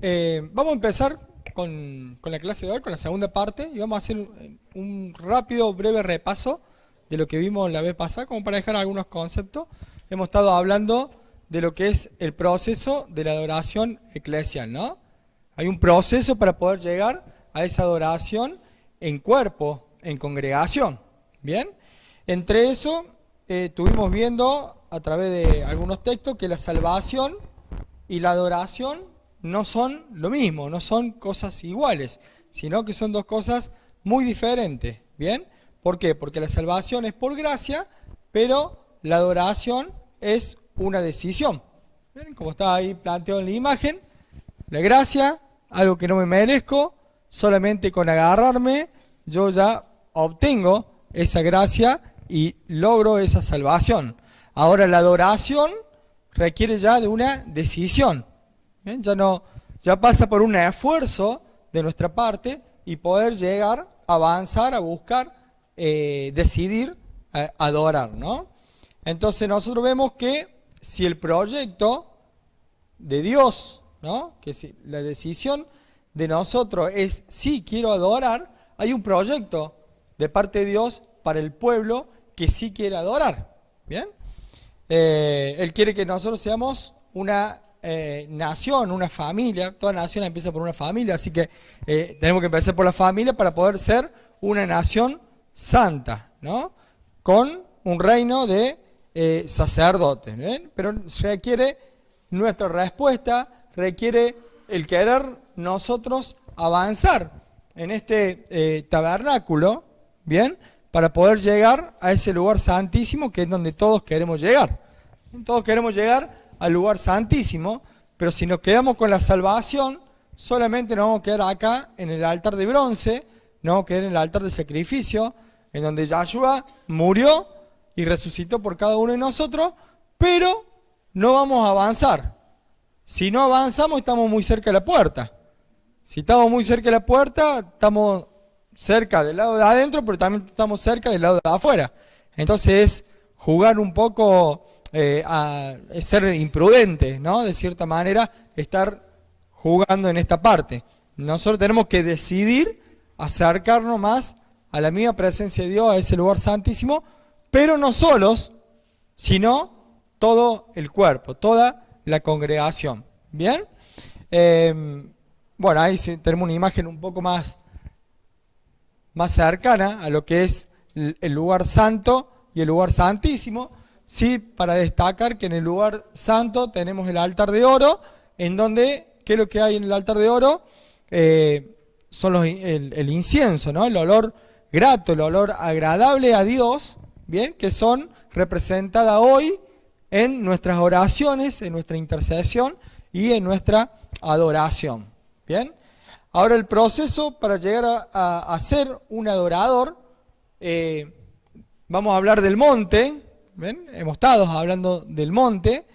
Vamos a empezar con la clase de hoy, con la segunda parte, y vamos a hacer un rápido, breve repaso de lo que vimos la vez pasada, como para dejar algunos conceptos. Hemos estado hablando de lo que es el proceso de la adoración eclesial, ¿no? Hay un proceso para poder llegar a esa adoración en cuerpo, en congregación, ¿bien? Entre eso, estuvimos viendo a través de algunos textos que la salvación y la adoración no son lo mismo, no son cosas iguales, sino que son dos cosas muy diferentes, ¿bien? ¿Por qué? Porque la salvación es por gracia, pero la adoración es una decisión. ¿Bien? Como está ahí planteado en la imagen, la gracia, algo que no me merezco, solamente con agarrarme, yo ya obtengo esa gracia y logro esa salvación. Ahora la adoración requiere ya de una decisión. ¿Bien? Ya pasa por un esfuerzo de nuestra parte y poder llegar, avanzar, a buscar, decidir, adorar, ¿no? Entonces nosotros vemos que si el proyecto de Dios, ¿no? Que si la decisión de nosotros es sí quiero adorar, hay un proyecto de parte de Dios para el pueblo que sí quiere adorar. ¿Bien? Él quiere que nosotros seamos una nación, una familia. Toda nación empieza por una familia, así que tenemos que empezar por la familia para poder ser una nación santa, ¿no? Con un reino de sacerdotes, ¿bien? Pero requiere nuestra respuesta, requiere el querer nosotros avanzar en este tabernáculo, ¿bien? Para poder llegar a ese lugar santísimo que es donde todos queremos llegar. Todos queremos llegar al lugar santísimo, pero si nos quedamos con la salvación, solamente nos vamos a quedar acá en el altar de bronce, nos vamos a quedar en el altar de sacrificio, en donde Yahshua murió y resucitó por cada uno de nosotros, pero no vamos a avanzar. Si no avanzamos, estamos muy cerca de la puerta. Si estamos muy cerca de la puerta, estamos cerca del lado de adentro, pero también estamos cerca del lado de afuera. Entonces es jugar un poco, es ser imprudente, ¿no? De cierta manera, estar jugando en esta parte. Nosotros tenemos que decidir acercarnos más a la misma presencia de Dios, a ese lugar santísimo, pero no solos, sino todo el cuerpo, toda la congregación. ¿Bien? Bueno, ahí tenemos una imagen un poco más cercana a lo que es el lugar santo y el lugar santísimo. Sí, para destacar que en el lugar santo tenemos el altar de oro, en donde, ¿qué es lo que hay en el altar de oro? Son el incienso, ¿no? El olor grato, el olor agradable a Dios, ¿bien? Que son representadas hoy en nuestras oraciones, en nuestra intercesión y en nuestra adoración, ¿bien? Ahora el proceso para llegar a ser un adorador, vamos a hablar del monte, ¿ven? Hemos estado hablando del monte.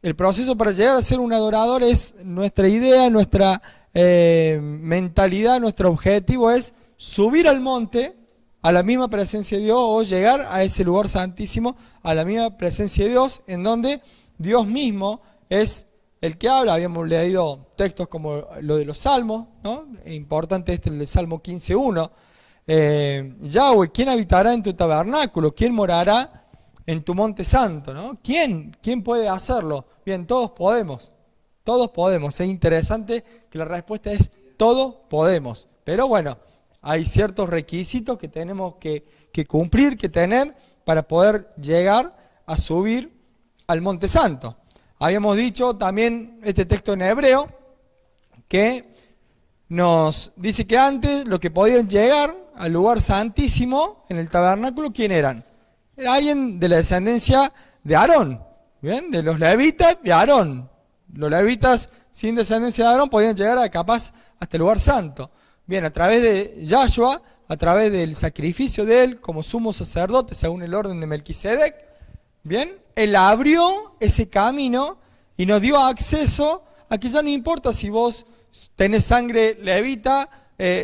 El proceso para llegar a ser un adorador es nuestra idea, nuestra mentalidad, nuestro objetivo es subir al monte, a la misma presencia de Dios, o llegar a ese lugar santísimo, a la misma presencia de Dios, en donde Dios mismo es el que habla. Habíamos leído textos como lo de los salmos, ¿no? Importante el del Salmo 15.1. Yahweh, ¿quién habitará en tu tabernáculo? ¿Quién morará en tu monte santo? ¿No? ¿Quién puede hacerlo? Bien, todos podemos. Todos podemos. Es interesante que la respuesta es todos podemos. Pero bueno, hay ciertos requisitos que tenemos que cumplir, que tener para poder llegar a subir al monte santo. Habíamos dicho también este texto en hebreo que nos dice que antes los que podían llegar al lugar santísimo en el tabernáculo, ¿quién eran? Era alguien de la descendencia de Aarón, ¿bien? De los levitas de Aarón. Los levitas sin descendencia de Aarón podían llegar capaz hasta el lugar santo. Bien, a través de Yahshua, a través del sacrificio de él como sumo sacerdote según el orden de Melquisedec, bien, él abrió ese camino y nos dio acceso a que ya no importa si vos tenés sangre levita,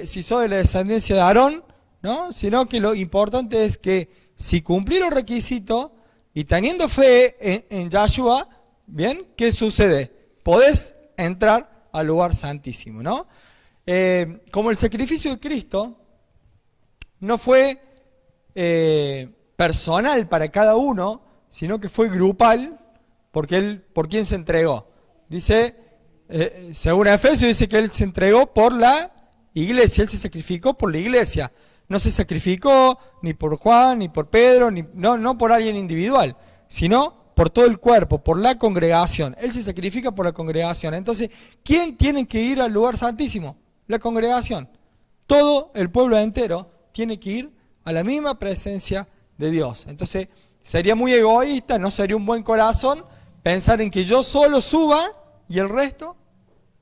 si sos de la descendencia de Aarón, ¿no? Sino que lo importante es que si cumplí los requisitos y teniendo fe en Yahshua, bien, ¿qué sucede? Podés entrar al lugar santísimo, ¿no? Como el sacrificio de Cristo no fue personal para cada uno, sino que fue grupal, porque él, ¿por quién se entregó? Dice, según Efesios, dice que él se entregó por la iglesia, él se sacrificó por la iglesia. No se sacrificó ni por Juan, ni por Pedro, no por alguien individual, sino por todo el cuerpo, por la congregación. Él se sacrifica por la congregación. Entonces, ¿quién tiene que ir al lugar santísimo? La congregación. Todo el pueblo entero tiene que ir a la misma presencia de Dios. Entonces, sería muy egoísta, no sería un buen corazón pensar en que yo solo suba y el resto,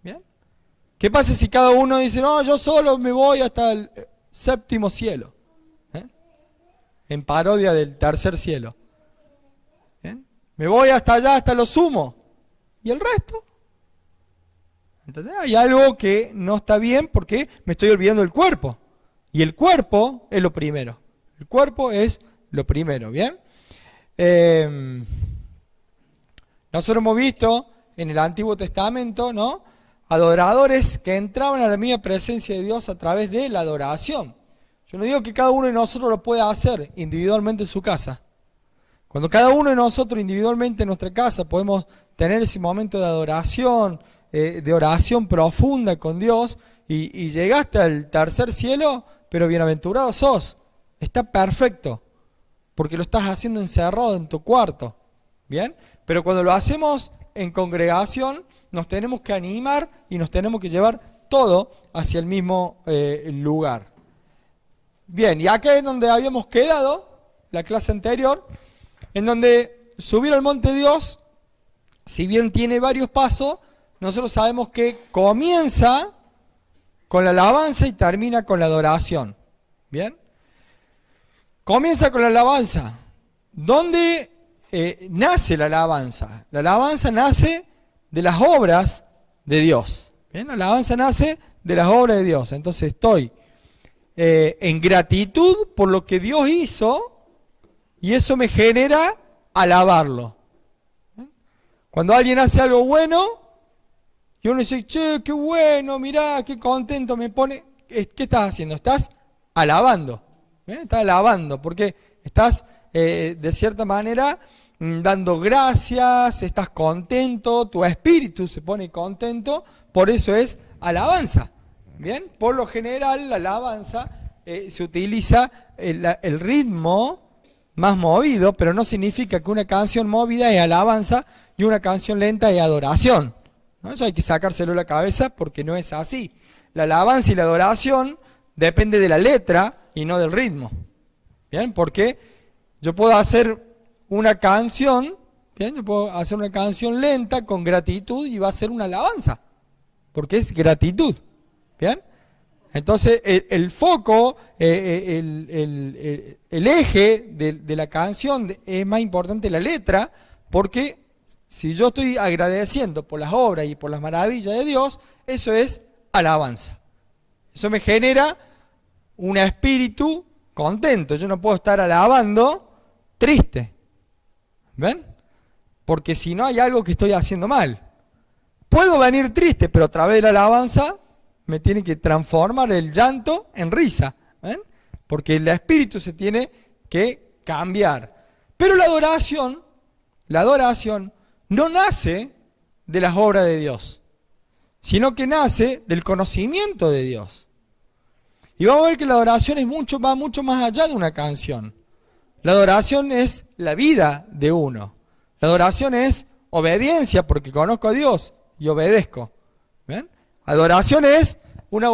¿bien? ¿Qué pasa si cada uno dice, no, yo solo me voy hasta el séptimo cielo? En parodia del tercer cielo. ¿Bien? Me voy hasta allá, hasta lo sumo. ¿Y el resto? ¿Entendés? Hay algo que no está bien porque me estoy olvidando del cuerpo. Y el cuerpo es lo primero. El cuerpo es lo primero, ¿bien? Nosotros hemos visto en el Antiguo Testamento, ¿no?, adoradores que entraban a la misma presencia de Dios a través de la adoración. Yo no digo que cada uno de nosotros lo pueda hacer individualmente en su casa. Cuando cada uno de nosotros individualmente en nuestra casa podemos tener ese momento de adoración, de oración profunda con Dios, y llegaste al tercer cielo, pero bienaventurado sos. Está perfecto, porque lo estás haciendo encerrado en tu cuarto. ¿Bien? Pero cuando lo hacemos en congregación, nos tenemos que animar y nos tenemos que llevar todo hacia el mismo lugar. Bien, y acá es donde habíamos quedado, la clase anterior, en donde subir al monte de Dios, si bien tiene varios pasos, nosotros sabemos que comienza con la alabanza y termina con la adoración. ¿Bien? Comienza con la alabanza. ¿Dónde nace la alabanza? La alabanza nace de las obras de Dios. ¿Bien? La alabanza nace de las obras de Dios. Entonces estoy en gratitud por lo que Dios hizo y eso me genera alabarlo. ¿Bien? Cuando alguien hace algo bueno y uno dice, che, qué bueno, mirá, qué contento me pone. ¿Qué estás haciendo? Estás alabando. ¿Bien? Estás alabando porque estás de cierta manera dando gracias, estás contento, tu espíritu se pone contento, por eso es alabanza. Bien, por lo general la alabanza se utiliza el ritmo más movido, pero no significa que una canción movida es alabanza y una canción lenta es adoración, ¿no? Eso hay que sacárselo de la cabeza porque no es así. La alabanza y la adoración depende de la letra y no del ritmo. Bien, porque yo puedo hacer una canción, ¿bien? Yo puedo hacer una canción lenta con gratitud y va a ser una alabanza, porque es gratitud. ¿Bien? Entonces el foco, el eje de la canción es más importante la letra, porque si yo estoy agradeciendo por las obras y por las maravillas de Dios, eso es alabanza. Eso me genera un espíritu contento. Yo no puedo estar alabando triste. ¿Ven? Porque si no hay algo que estoy haciendo mal. Puedo venir triste, pero a través de la alabanza me tiene que transformar el llanto en risa. ¿Ven? Porque el espíritu se tiene que cambiar. Pero la adoración no nace de las obras de Dios, sino que nace del conocimiento de Dios. Y vamos a ver que la adoración va mucho más allá de una canción. La adoración es la vida de uno. La adoración es obediencia porque conozco a Dios y obedezco. ¿Ven? Adoración es una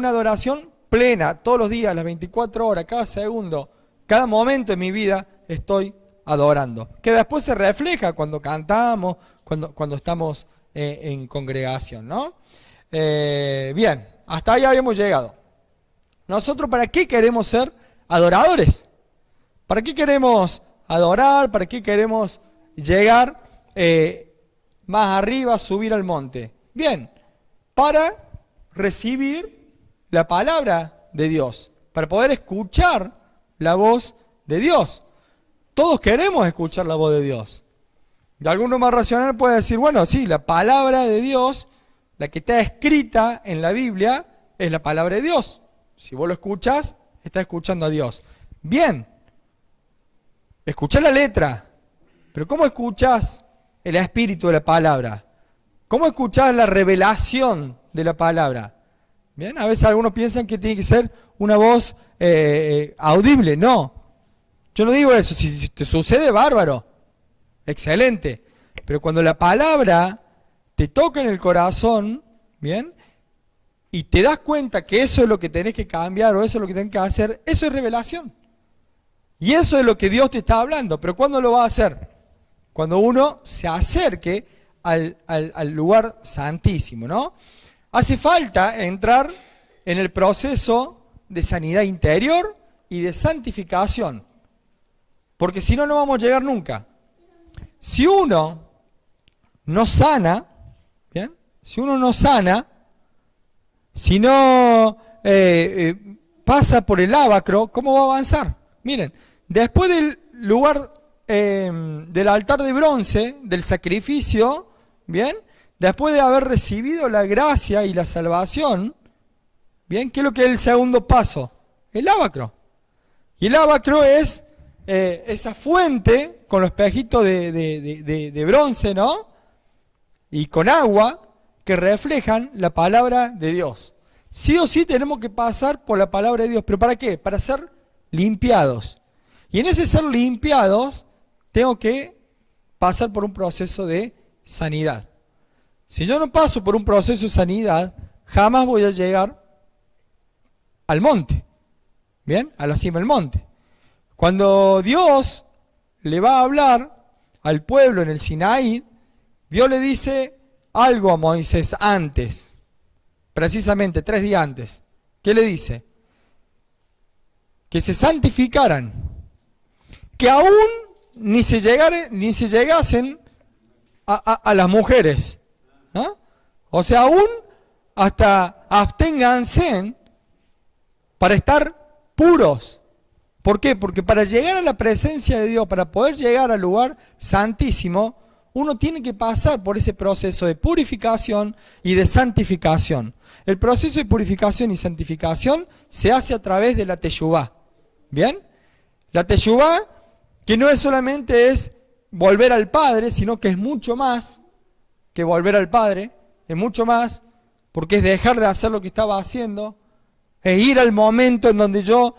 adoración plena, todos los días, las 24 horas, cada segundo, cada momento de mi vida estoy adorando. Que después se refleja cuando cantamos, cuando estamos en congregación, ¿no? Bien, hasta ahí habíamos llegado. ¿Nosotros para qué queremos ser adoradores? ¿Para qué queremos adorar? ¿Para qué queremos llegar más arriba, subir al monte? Bien, para recibir la palabra de Dios, para poder escuchar la voz de Dios. Todos queremos escuchar la voz de Dios. Y alguno más racional puede decir, bueno, sí, la palabra de Dios la que está escrita en la Biblia, es la palabra de Dios. Si vos lo escuchás, estás escuchando a Dios. Bien, escuchá la letra, pero ¿cómo escuchás el espíritu de la palabra? ¿Cómo escuchás la revelación de la palabra? Bien, a veces algunos piensan que tiene que ser una voz audible. No, yo no digo eso. Si te sucede, bárbaro, excelente. Pero cuando la palabra te toca en el corazón, bien, y te das cuenta que eso es lo que tenés que cambiar o eso es lo que tenés que hacer, eso es revelación. Y eso es lo que Dios te está hablando. Pero ¿cuándo lo va a hacer? Cuando uno se acerque al lugar santísimo, ¿no? Hace falta entrar en el proceso de sanidad interior y de santificación. Porque si no, no vamos a llegar nunca. Si uno no sana, ¿bien? Si uno no sana, si no pasa por el lavacro, ¿cómo va a avanzar? Miren, después del lugar del altar de bronce, del sacrificio, ¿bien? Después de haber recibido la gracia y la salvación, ¿bien? ¿Qué es lo que es el segundo paso? El lavacro. Y el lavacro es esa fuente con los espejitos de bronce, ¿no? Y con agua que reflejan la palabra de Dios. Sí o sí tenemos que pasar por la palabra de Dios. ¿Pero para qué? Para ser limpiados. Y en ese ser limpiados tengo que pasar por un proceso de sanidad. Si yo no paso por un proceso de sanidad, jamás voy a llegar al monte. ¿Bien? A la cima del monte. Cuando Dios le va a hablar al pueblo en el Sinaí, Dios le dice algo a Moisés antes, precisamente 3 días antes. ¿Qué le dice? Que se santificaran, que aún ni se llegasen a las mujeres, ¿no? O sea, aún hasta absténganse para estar puros. ¿Por qué? Porque para llegar a la presencia de Dios, para poder llegar al lugar santísimo, uno tiene que pasar por ese proceso de purificación y de santificación. El proceso de purificación y santificación se hace a través de la teshuvá. ¿Bien? La teshuvá, que no es solamente es volver al Padre, sino que es mucho más que volver al Padre, es mucho más, porque es dejar de hacer lo que estaba haciendo, es ir al momento en donde yo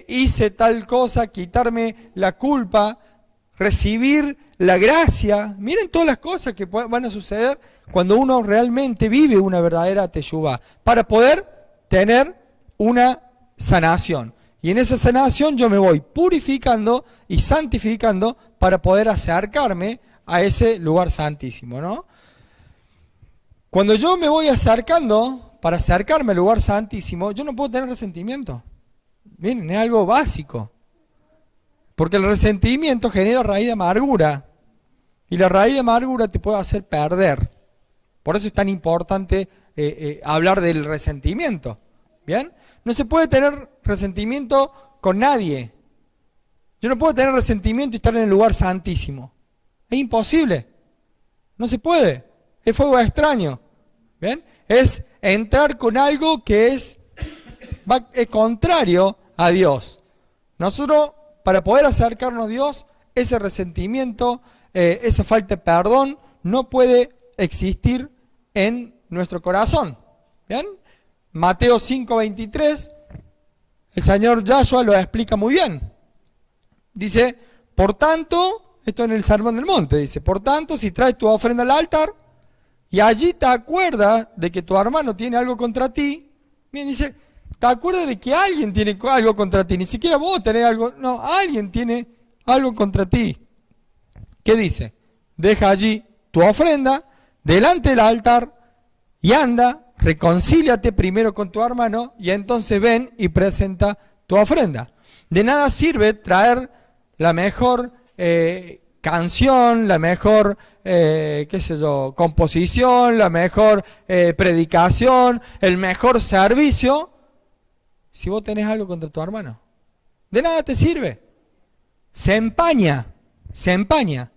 hice tal cosa, quitarme la culpa, recibir la gracia. Miren todas las cosas que van a suceder cuando uno realmente vive una verdadera teshuvá, para poder tener una sanación. Y en esa sanación yo me voy purificando y santificando para poder acercarme a ese lugar santísimo, ¿no? Cuando yo me voy acercando, para acercarme al lugar santísimo, yo no puedo tener resentimiento. Miren, es algo básico. Porque el resentimiento genera raíz de amargura. Y la raíz de amargura te puede hacer perder. Por eso es tan importante hablar del resentimiento. ¿Bien? No se puede tener resentimiento con nadie. Yo no puedo tener resentimiento y estar en el lugar santísimo. Es imposible. No se puede. Es fuego extraño. ¿Bien? Es entrar con algo que es contrario a Dios. Nosotros, para poder acercarnos a Dios, ese resentimiento, esa falta de perdón, no puede existir en nuestro corazón. ¿Bien? Mateo 5:23, el Señor Yahshua lo explica muy bien. Dice, por tanto, esto en el Sermón del Monte, dice, por tanto, si traes tu ofrenda al altar, y allí te acuerdas de que tu hermano tiene algo contra ti, bien, dice, te acuerdas de que alguien tiene algo contra ti, ni siquiera vos tenés algo, no, alguien tiene algo contra ti. ¿Qué dice? Deja allí tu ofrenda delante del altar y anda, reconcíliate primero con tu hermano y entonces ven y presenta tu ofrenda. De nada sirve traer la mejor canción, la mejor, qué sé yo, composición, la mejor predicación, el mejor servicio, si vos tenés algo contra tu hermano. De nada te sirve. Se empaña, se empaña.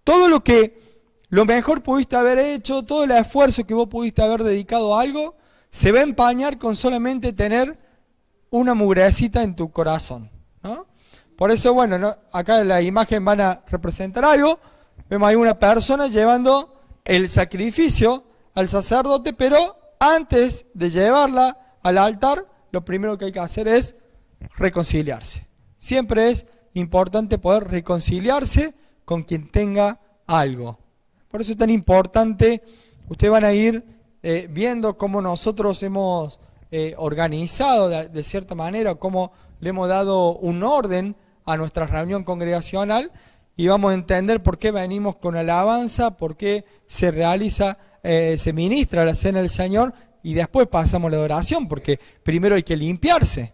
Todo lo que lo mejor pudiste haber hecho, todo el esfuerzo que vos pudiste haber dedicado a algo, se va a empañar con solamente tener una mugrecita en tu corazón, ¿no? Por eso, bueno, ¿no? Acá en la imagen van a representar algo. Vemos ahí una persona llevando el sacrificio al sacerdote, pero antes de llevarla al altar, lo primero que hay que hacer es reconciliarse. Siempre es importante poder reconciliarse con quien tenga algo. Por eso es tan importante, ustedes van a ir viendo cómo nosotros hemos organizado de cierta manera, cómo le hemos dado un orden a nuestra reunión congregacional, y vamos a entender por qué venimos con alabanza, por qué se realiza, se ministra la cena del Señor, y después pasamos a la adoración, porque primero hay que limpiarse.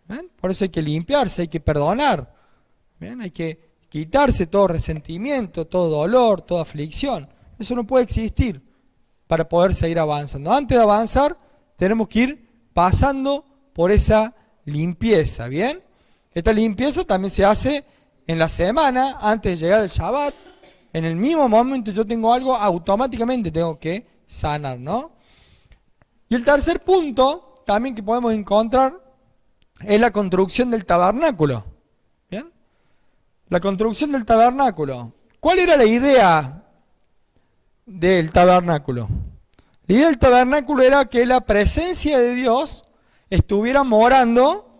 ¿Ven? Por eso hay que limpiarse, hay que perdonar. ¿Ven? Hay que quitarse todo resentimiento, todo dolor, toda aflicción. Eso no puede existir para poder seguir avanzando. Antes de avanzar, tenemos que ir pasando por esa limpieza, ¿bien? Esta limpieza también se hace en la semana, antes de llegar al Shabbat. En el mismo momento yo tengo algo, automáticamente tengo que sanar, ¿no? Y el tercer punto, también que podemos encontrar, es la construcción del tabernáculo. ¿Bien? La construcción del tabernáculo. ¿Cuál era la idea del tabernáculo? La idea del tabernáculo era que la presencia de Dios estuviera morando,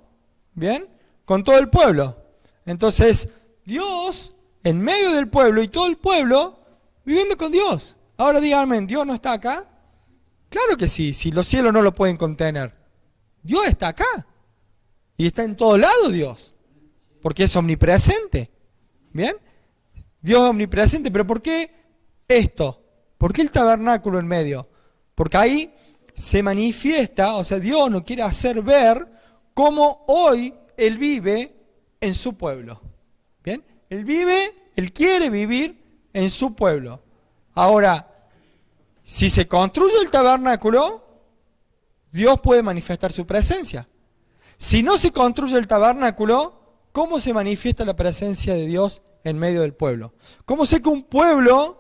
¿bien?, con todo el pueblo. Entonces, Dios en medio del pueblo y todo el pueblo viviendo con Dios. Ahora díganme, ¿Dios no está acá? Claro que sí, si los cielos no lo pueden contener. Dios está acá. Y está en todo lado Dios. Porque es omnipresente. ¿Bien? Dios es omnipresente, pero ¿por qué esto? ¿Por qué el tabernáculo en medio? Porque ahí se manifiesta, o sea, Dios nos quiere hacer ver cómo hoy Él vive en su pueblo. ¿Bien? Él quiere vivir en su pueblo. Ahora, si se construye el tabernáculo, Dios puede manifestar su presencia. Si no se construye el tabernáculo, ¿cómo se manifiesta la presencia de Dios en medio del pueblo? ¿Cómo sé que un pueblo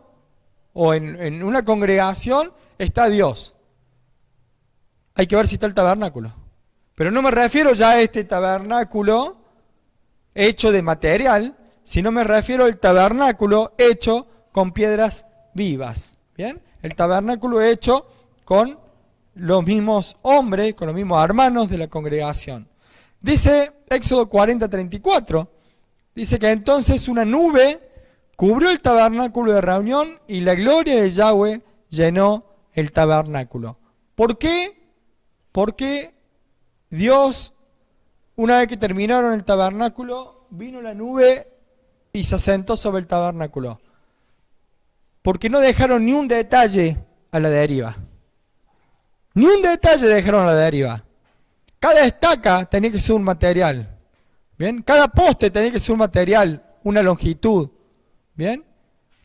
o en una congregación está Dios? Hay que ver si está el tabernáculo. Pero no me refiero ya a este tabernáculo hecho de material, sino me refiero al tabernáculo hecho con piedras vivas. ¿Bien? El tabernáculo hecho con los mismos hombres, con los mismos hermanos de la congregación. Dice Éxodo 40:34, dice que entonces una nube cubrió el tabernáculo de reunión y la gloria de Yahweh llenó el tabernáculo. ¿Por qué? Porque Dios, una vez que terminaron el tabernáculo, vino la nube y se asentó sobre el tabernáculo. Porque no dejaron ni un detalle a la deriva. Ni un detalle dejaron a la deriva. Cada estaca tenía que ser un material. ¿Bien? Cada poste tenía que ser un material, una longitud. ¿Bien?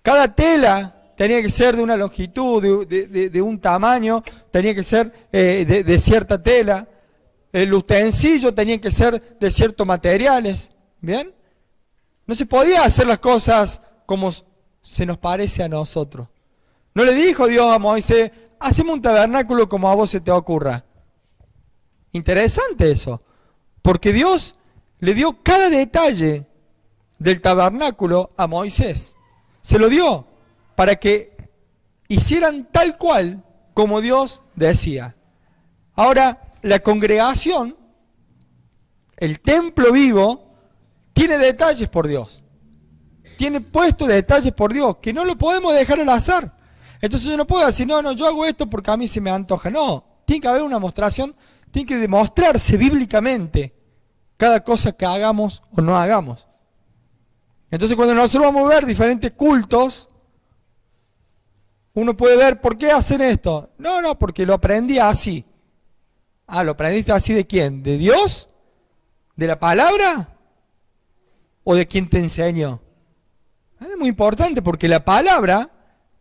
Cada tela tenía que ser de una longitud, de un tamaño, tenía que ser de cierta tela. El utensilio tenía que ser de ciertos materiales. ¿Bien? No se podía hacer las cosas como se nos parece a nosotros. No le dijo Dios a Moisés, hacemos un tabernáculo como a vos se te ocurra. Interesante eso, porque Dios le dio cada detalle del tabernáculo a Moisés. Se lo dio para que hicieran tal cual como Dios decía. Ahora, la congregación, el templo vivo, tiene detalles por Dios. Tiene puestos detalles por Dios, que no lo podemos dejar al azar. Entonces yo no puedo decir, no, yo hago esto porque a mí se me antoja. No, tiene que haber una demostración, tiene que demostrarse bíblicamente cada cosa que hagamos o no hagamos. Entonces cuando nosotros vamos a ver diferentes cultos, uno puede ver, ¿por qué hacen esto? No, porque lo aprendí así. Ah, ¿lo aprendiste así de quién? ¿De Dios? ¿De la palabra? ¿O de quién te enseñó? Es muy importante porque la palabra,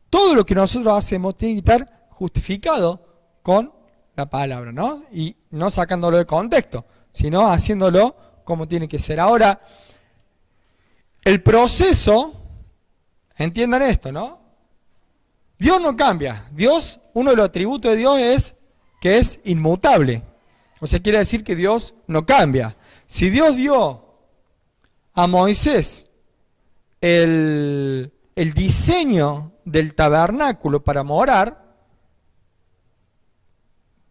todo lo que nosotros hacemos tiene que estar justificado con la palabra, ¿no? Y no sacándolo de contexto, sino haciéndolo como tiene que ser. Ahora, el proceso, entiendan esto, ¿no? Dios no cambia. Dios, uno de los atributos de Dios es que es inmutable. O sea, quiere decir que Dios no cambia. Si Dios dio a Moisés el diseño del tabernáculo para morar,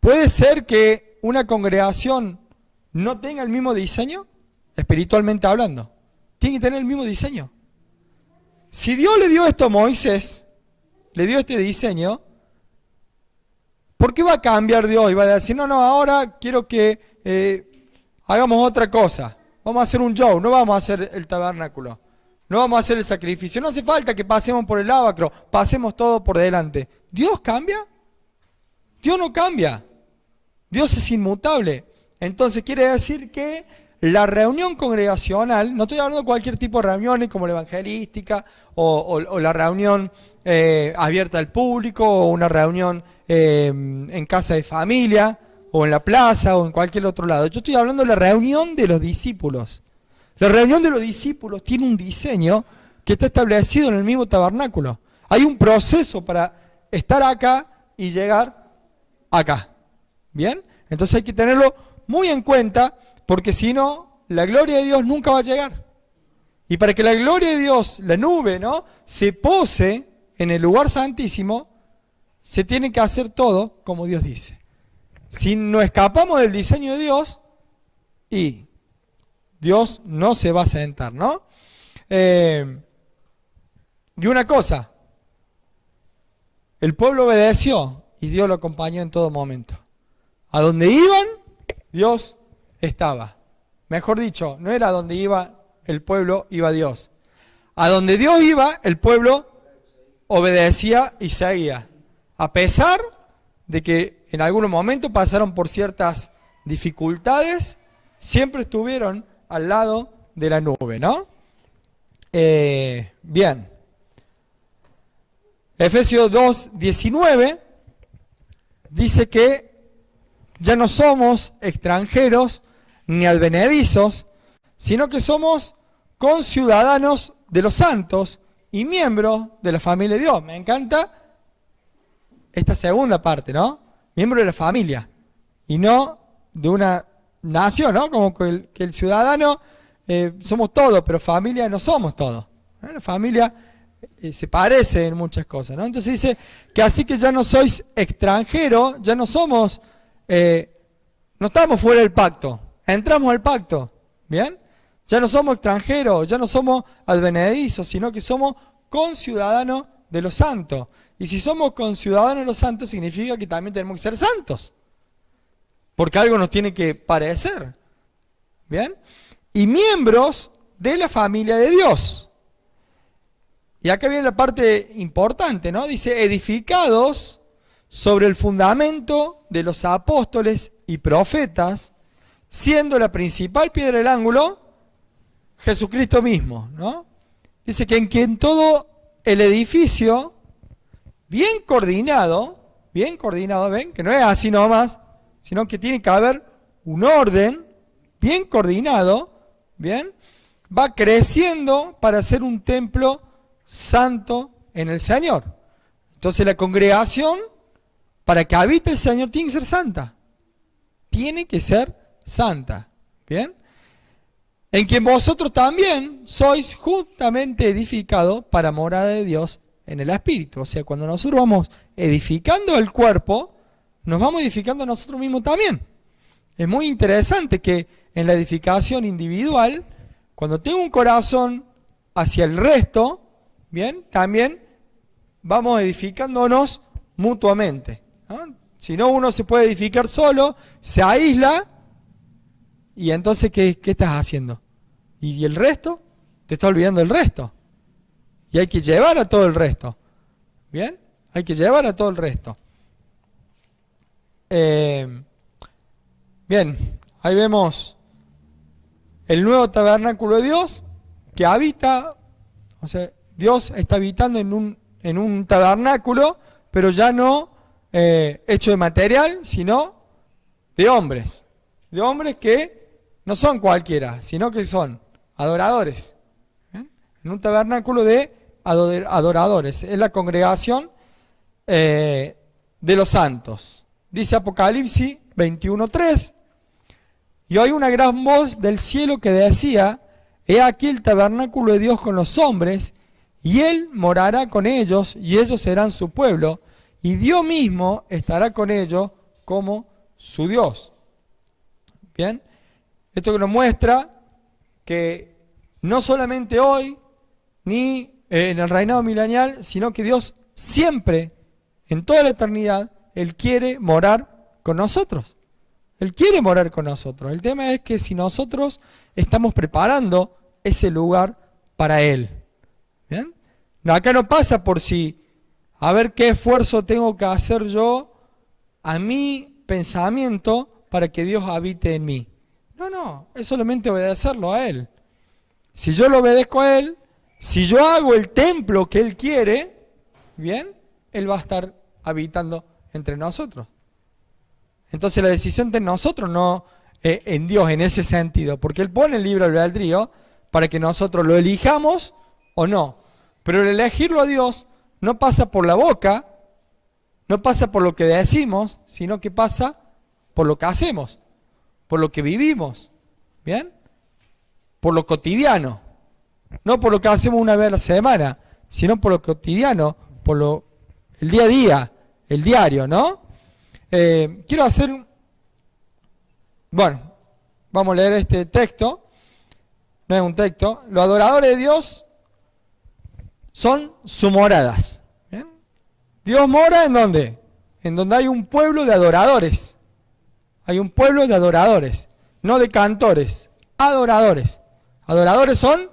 ¿puede ser que una congregación no tenga el mismo diseño? Espiritualmente hablando. Tiene que tener el mismo diseño. Si Dios le dio esto a Moisés, le dio este diseño, ¿por qué va a cambiar Dios? Y va a decir, no, ahora quiero que hagamos otra cosa. Vamos a hacer un show, no vamos a hacer el tabernáculo. No vamos a hacer el sacrificio. No hace falta que pasemos por el lavacro, pasemos todo por delante. ¿Dios cambia? Dios no cambia. Dios es inmutable. Entonces quiere decir que la reunión congregacional, no estoy hablando de cualquier tipo de reuniones como la evangelística o la reunión abierta al público o una reunión en casa de familia o en la plaza o en cualquier otro lado. Yo estoy hablando de la reunión de los discípulos. La reunión de los discípulos tiene un diseño que está establecido en el mismo tabernáculo. Hay un proceso para estar acá y llegar acá. ¿Bien? Entonces hay que tenerlo muy en cuenta, porque si no, la gloria de Dios nunca va a llegar. Y para que la gloria de Dios, la nube, ¿no?, se pose en el lugar santísimo, se tiene que hacer todo como Dios dice. Si nos escapamos del diseño de Dios, y Dios no se va a sentar, ¿no? Y una cosa, el pueblo obedeció y Dios lo acompañó en todo momento. A donde iban, Dios estaba. Mejor dicho, no era donde iba el pueblo, iba Dios. A donde Dios iba, el pueblo obedecía y seguía. A pesar de que en algunos momentos pasaron por ciertas dificultades, siempre estuvieron al lado de la nube, ¿no? Bien. Efesios 2:19 dice que ya no somos extranjeros ni advenedizos, sino que somos conciudadanos de los santos y miembros de la familia de Dios. Me encanta esta segunda parte, ¿no? Miembro de la familia y no de una nación, ¿no? Como que el ciudadano somos todos, pero familia no somos todos, ¿no? La familia se parece en muchas cosas, ¿no? Entonces dice que así que ya no sois extranjeros, ya no somos, no estamos fuera del pacto, entramos al pacto, ¿bien? Ya no somos extranjeros, ya no somos advenedizos, sino que somos conciudadanos de los santos. Y si somos conciudadanos de los santos, significa que también tenemos que ser santos. Porque algo nos tiene que parecer. ¿Bien? Y miembros de la familia de Dios. Y acá viene la parte importante, ¿no? Dice, edificados sobre el fundamento de los apóstoles y profetas, siendo la principal piedra del ángulo Jesucristo mismo, ¿no? Dice que en quien todo el edificio, bien coordinado, ven, que no es así nomás, sino que tiene que haber un orden bien coordinado, bien, va creciendo para ser un templo santo en el Señor. Entonces la congregación, para que habite el Señor, tiene que ser santa. Tiene que ser santa, ¿bien? En quien vosotros también sois juntamente edificados para morada de Dios en el Espíritu. O sea, cuando nosotros vamos edificando el cuerpo, nos vamos edificando a nosotros mismos también. Es muy interesante que en la edificación individual, cuando tengo un corazón hacia el resto, bien, también vamos edificándonos mutuamente, ¿no? Si no, uno se puede edificar solo, se aísla, y entonces, ¿qué estás haciendo? ¿Y el resto? Te está olvidando el resto. Y hay que llevar a todo el resto. ¿Bien? Hay que llevar a todo el resto. Bien, ahí vemos el nuevo tabernáculo de Dios que habita, o sea, Dios está habitando en un tabernáculo, pero ya no hecho de material, sino de hombres. De hombres que no son cualquiera, sino que son adoradores. ¿Bien? En un tabernáculo de adoradores. Es la congregación de los santos. Dice Apocalipsis 21:3, y oí una gran voz del cielo que decía: he aquí el tabernáculo de Dios con los hombres, y Él morará con ellos, y ellos serán su pueblo, y Dios mismo estará con ellos como su Dios. Bien, esto que nos muestra que no solamente hoy, ni en el reinado milenial, sino que Dios siempre, en toda la eternidad, Él quiere morar con nosotros. Él quiere morar con nosotros. El tema es que si nosotros estamos preparando ese lugar para Él. ¿Bien? Acá no pasa por si, a ver qué esfuerzo tengo que hacer yo a mi pensamiento para que Dios habite en mí. No, es solamente obedecerlo a Él. Si yo lo obedezco a Él, si yo hago el templo que Él quiere, bien, Él va a estar habitando entre nosotros. Entonces la decisión está en nosotros, no en Dios en ese sentido, porque Él pone el libre albedrío para que nosotros lo elijamos o no. Pero el elegirlo a Dios no pasa por la boca, no pasa por lo que decimos, sino que pasa por lo que hacemos, por lo que vivimos, ¿bien? Por lo cotidiano, no por lo que hacemos una vez a la semana, sino por lo cotidiano, por el día a día, el diario, ¿no? Quiero hacer, bueno, vamos a leer este texto, no es un texto. Los adoradores de Dios son sus moradas. ¿Bien? Dios mora ¿en dónde? En donde hay un pueblo de adoradores. Hay un pueblo de adoradores, no de cantores, adoradores. Adoradores son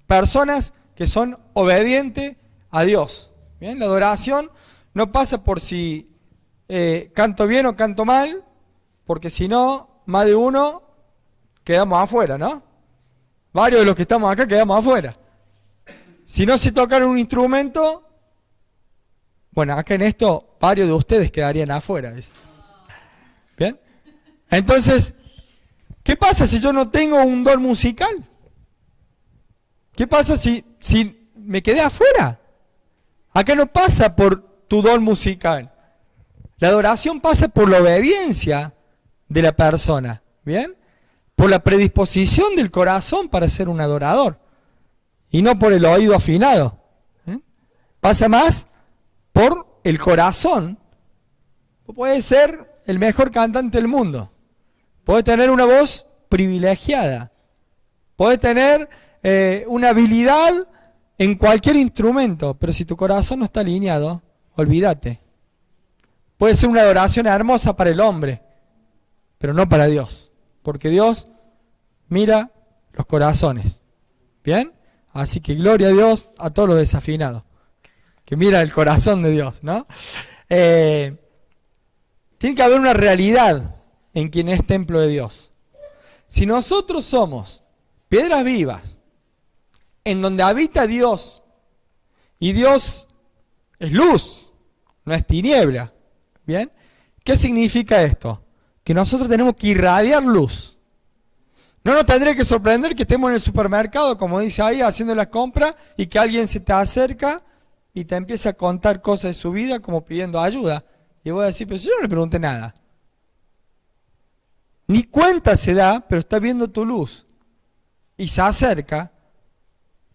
personas que son obedientes a Dios. ¿Bien? La adoración no pasa por si canto bien o canto mal, porque si no, más de uno quedamos afuera, ¿no? Varios de los que estamos acá quedamos afuera. Si no se tocan un instrumento, bueno, acá en esto varios de ustedes quedarían afuera. ¿Ves? ¿Bien? Entonces, ¿qué pasa si yo no tengo un don musical? ¿Qué pasa si me quedé afuera? Acá no pasa por tu don musical. La adoración pasa por la obediencia de la persona, ¿bien? Por la predisposición del corazón para ser un adorador. Y no por el oído afinado. Pasa más por el corazón. Puede ser el mejor cantante del mundo. Puede tener una voz privilegiada. Puede tener una habilidad en cualquier instrumento. Pero si tu corazón no está alineado, olvídate. Puede ser una adoración hermosa para el hombre, pero no para Dios. Porque Dios mira los corazones. ¿Bien? Así que gloria a Dios a todos los desafinados, que mira el corazón de Dios, ¿no? Tiene que haber una realidad en quien es templo de Dios. Si nosotros somos piedras vivas, en donde habita Dios, y Dios es luz, no es tiniebla, ¿bien? ¿Qué significa esto? Que nosotros tenemos que irradiar luz. No nos tendría que sorprender que estemos en el supermercado, como dice ahí, haciendo las compras y que alguien se te acerca y te empieza a contar cosas de su vida como pidiendo ayuda. Y voy a decir, pero si yo no le pregunté nada. Ni cuenta se da, pero está viendo tu luz. Y se acerca.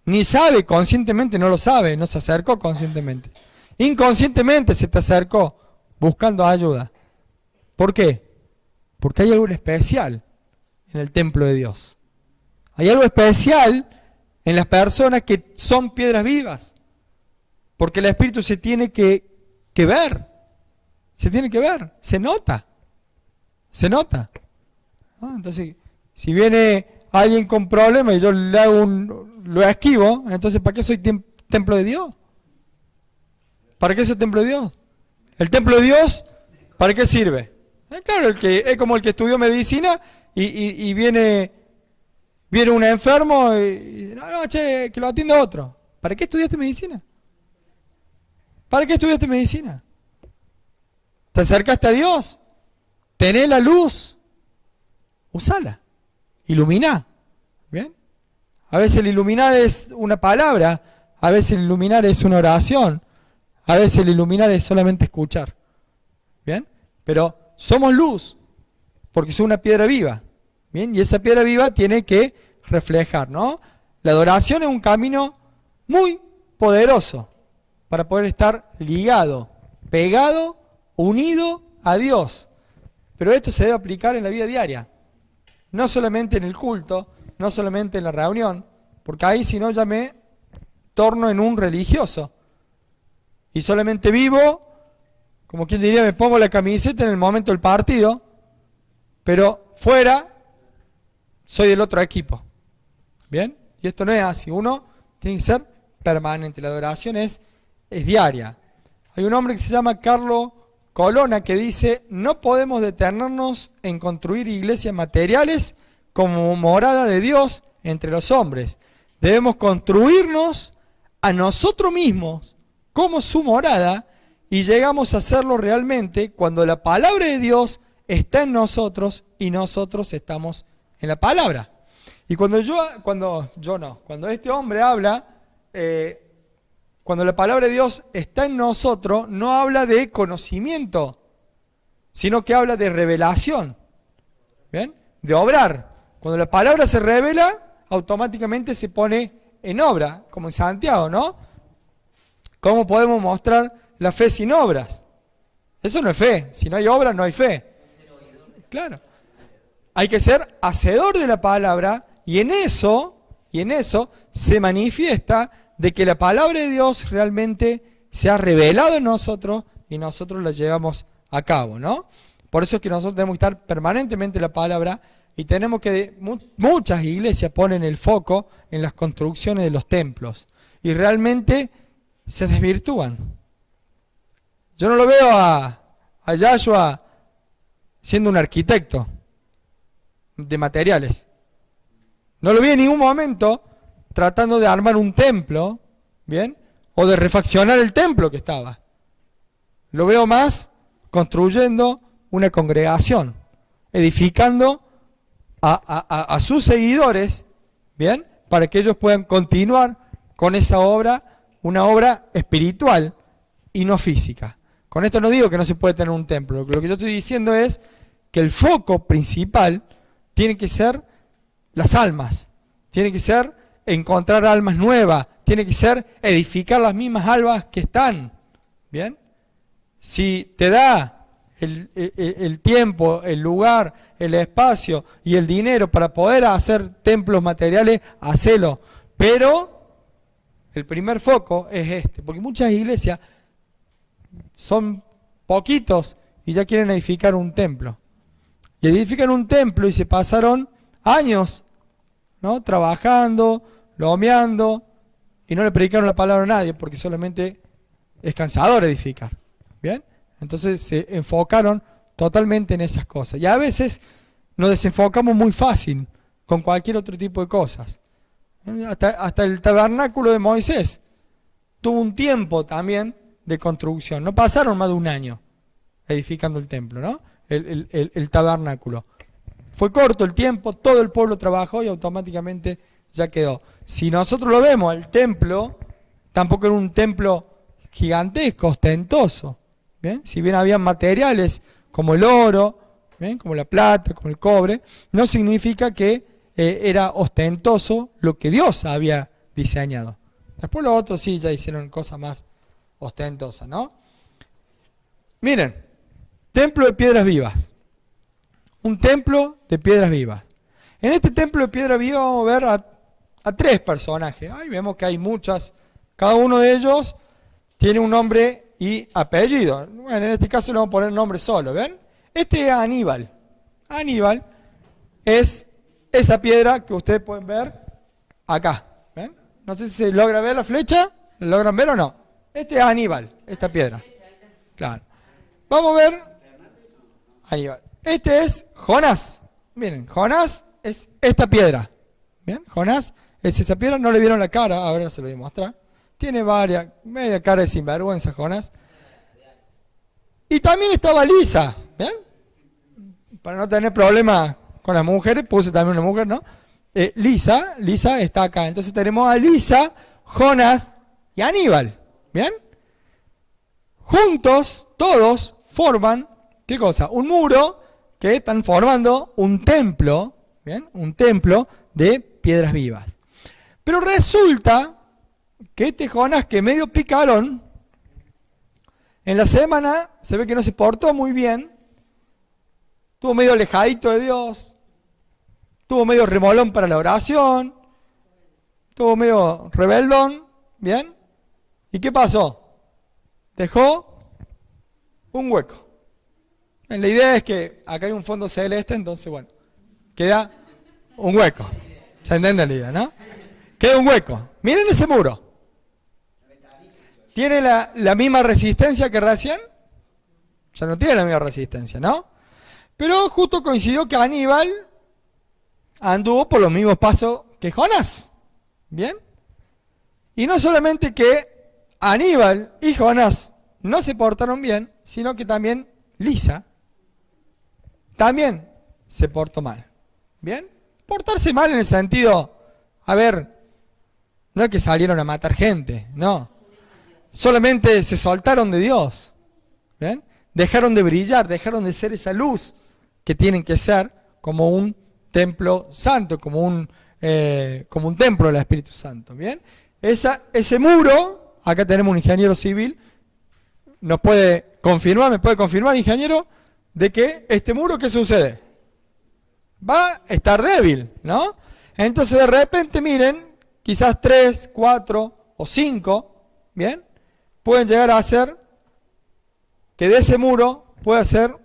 Ni sabe conscientemente, no lo sabe, no se acercó conscientemente. Inconscientemente se te acercó buscando ayuda. ¿Por qué? Porque hay algo especial en el templo de Dios. Hay algo especial en las personas que son piedras vivas. Porque el Espíritu se tiene que ver. Se tiene que ver. Se nota. Se nota. ¿No? Entonces, si viene alguien con problemas y yo le hago lo esquivo, entonces ¿para qué soy templo de Dios? ¿Para qué soy templo de Dios? El templo de Dios, ¿para qué sirve? Claro, es como el que estudió medicina y viene un enfermo y no, che, que lo atienda otro. ¿Para qué estudiaste medicina? ¿Para qué estudiaste medicina? ¿Te acercaste a Dios? ¿Tenés la luz? Usala. Iluminá. ¿Bien? A veces el iluminar es una palabra, a veces el iluminar es una oración, A veces el iluminar es solamente escuchar. ¿Bien? Pero somos luz, porque somos una piedra viva. ¿Bien? Y esa piedra viva tiene que reflejar, ¿no? La adoración es un camino muy poderoso para poder estar ligado, pegado, unido a Dios. Pero esto se debe aplicar en la vida diaria. No solamente en el culto, no solamente en la reunión, porque ahí si no ya me torno en un religioso. Y solamente vivo, como quien diría, me pongo la camiseta en el momento del partido, pero fuera soy del otro equipo. ¿Bien? Y esto no es así. Uno tiene que ser permanente. La adoración es diaria. Hay un hombre que se llama Carlos Colonna que dice: no podemos detenernos en construir iglesias materiales como morada de Dios entre los hombres. Debemos construirnos a nosotros mismos como su morada, y llegamos a hacerlo realmente cuando la palabra de Dios está en nosotros y nosotros estamos en la palabra. Y cuando este hombre habla, cuando la palabra de Dios está en nosotros, no habla de conocimiento, sino que habla de revelación, ¿bien? De obrar. Cuando la palabra se revela, automáticamente se pone en obra, como en Santiago, ¿no? ¿Cómo podemos mostrar la fe sin obras? Eso no es fe. Si no hay obras, no hay fe. Claro. Hay que ser hacedor de la palabra, y en eso se manifiesta de que la palabra de Dios realmente se ha revelado en nosotros y nosotros la llevamos a cabo, ¿no? Por eso es que nosotros tenemos que estar permanentemente en la palabra, y tenemos que, muchas iglesias ponen el foco en las construcciones de los templos y realmente se desvirtúan. Yo no lo veo a Yahshua siendo un arquitecto de materiales. No lo vi en ningún momento tratando de armar un templo, ¿bien? O de refaccionar el templo que estaba. Lo veo más construyendo una congregación, edificando a sus seguidores, ¿bien? Para que ellos puedan continuar con esa obra, una obra espiritual y no física. Con esto no digo que no se puede tener un templo. Lo que yo estoy diciendo es que el foco principal tiene que ser las almas, tiene que ser encontrar almas nuevas, tiene que ser edificar las mismas almas que están. ¿Bien? Si te da el tiempo, el lugar, el espacio y el dinero para poder hacer templos materiales, hacelo. Pero el primer foco es este, porque muchas iglesias son poquitos y ya quieren edificar un templo. Y edifican un templo y se pasaron años, ¿no? Trabajando, lomeando, y no le predicaron la palabra a nadie, porque solamente es cansador edificar. ¿Bien? Entonces se enfocaron totalmente en esas cosas. Y a veces nos desenfocamos muy fácil con cualquier otro tipo de cosas. Hasta el tabernáculo de Moisés tuvo un tiempo también de construcción. No pasaron más de un año edificando el templo, ¿no? El tabernáculo. Fue corto el tiempo, todo el pueblo trabajó y automáticamente ya quedó. Si nosotros lo vemos, el templo tampoco era un templo gigantesco, ostentoso. ¿Bien? Si bien había materiales como el oro, ¿bien? Como la plata, como el cobre, no significa que era ostentoso lo que Dios había diseñado. Después los otros sí ya hicieron cosas más ostentosas, ¿no? Miren, templo de piedras vivas. Un templo de piedras vivas. En este templo de piedras vivas vamos a ver a tres personajes. Ahí vemos que hay muchas. Cada uno de ellos tiene un nombre y apellido. Bueno, en este caso le vamos a poner nombre solo, ¿ven? Este es Aníbal. Aníbal es esa piedra que ustedes pueden ver acá. ¿Ven? No sé si se logra ver la flecha. ¿La logran ver o no? Este es Aníbal, esta piedra. Claro. Vamos a ver Aníbal. Este es Jonás. Miren, Jonás es esta piedra. ¿Bien? Jonás es esa piedra. No le vieron la cara, ahora se lo voy a mostrar. Tiene media cara de sinvergüenza, Jonás. Y también estaba Lisa, ¿ven? Para no tener problemas con las mujeres, puse también una mujer, ¿no? Lisa está acá. Entonces tenemos a Lisa, Jonás y Aníbal, ¿bien? juntos, todos, forman, ¿qué cosa? Un muro que están formando un templo, ¿bien? Un templo de piedras vivas. Pero resulta que este Jonás, que medio picarón, en la semana se ve que no se portó muy bien, estuvo medio alejadito de Dios, estuvo medio remolón para la oración, estuvo medio rebeldón, ¿bien? ¿Y qué pasó? Dejó un hueco. La idea es que acá hay un fondo celeste, entonces, bueno, queda un hueco. ¿Se entiende la idea, no? Queda un hueco. Miren ese muro. ¿Tiene la misma resistencia que recién? Ya no tiene la misma resistencia, ¿no? Pero justo coincidió que Aníbal anduvo por los mismos pasos que Jonás. ¿Bien? Y no solamente que Aníbal y Jonás no se portaron bien, sino que también Lisa también se portó mal. ¿Bien? Portarse mal en el sentido, a ver, no es que salieron a matar gente, no. Solamente se soltaron de Dios. ¿Bien? Dejaron de brillar, dejaron de ser esa luz que tienen que ser como un templo santo, como un templo del Espíritu Santo. ¿Bien? Ese muro, acá tenemos un ingeniero civil, nos puede confirmar, me puede confirmar, ingeniero, de que este muro, ¿qué sucede? Va a estar débil, ¿no? Entonces de repente, miren, quizás 3, 4 o 5, ¿bien? Pueden llegar a hacer que de ese muro pueda ser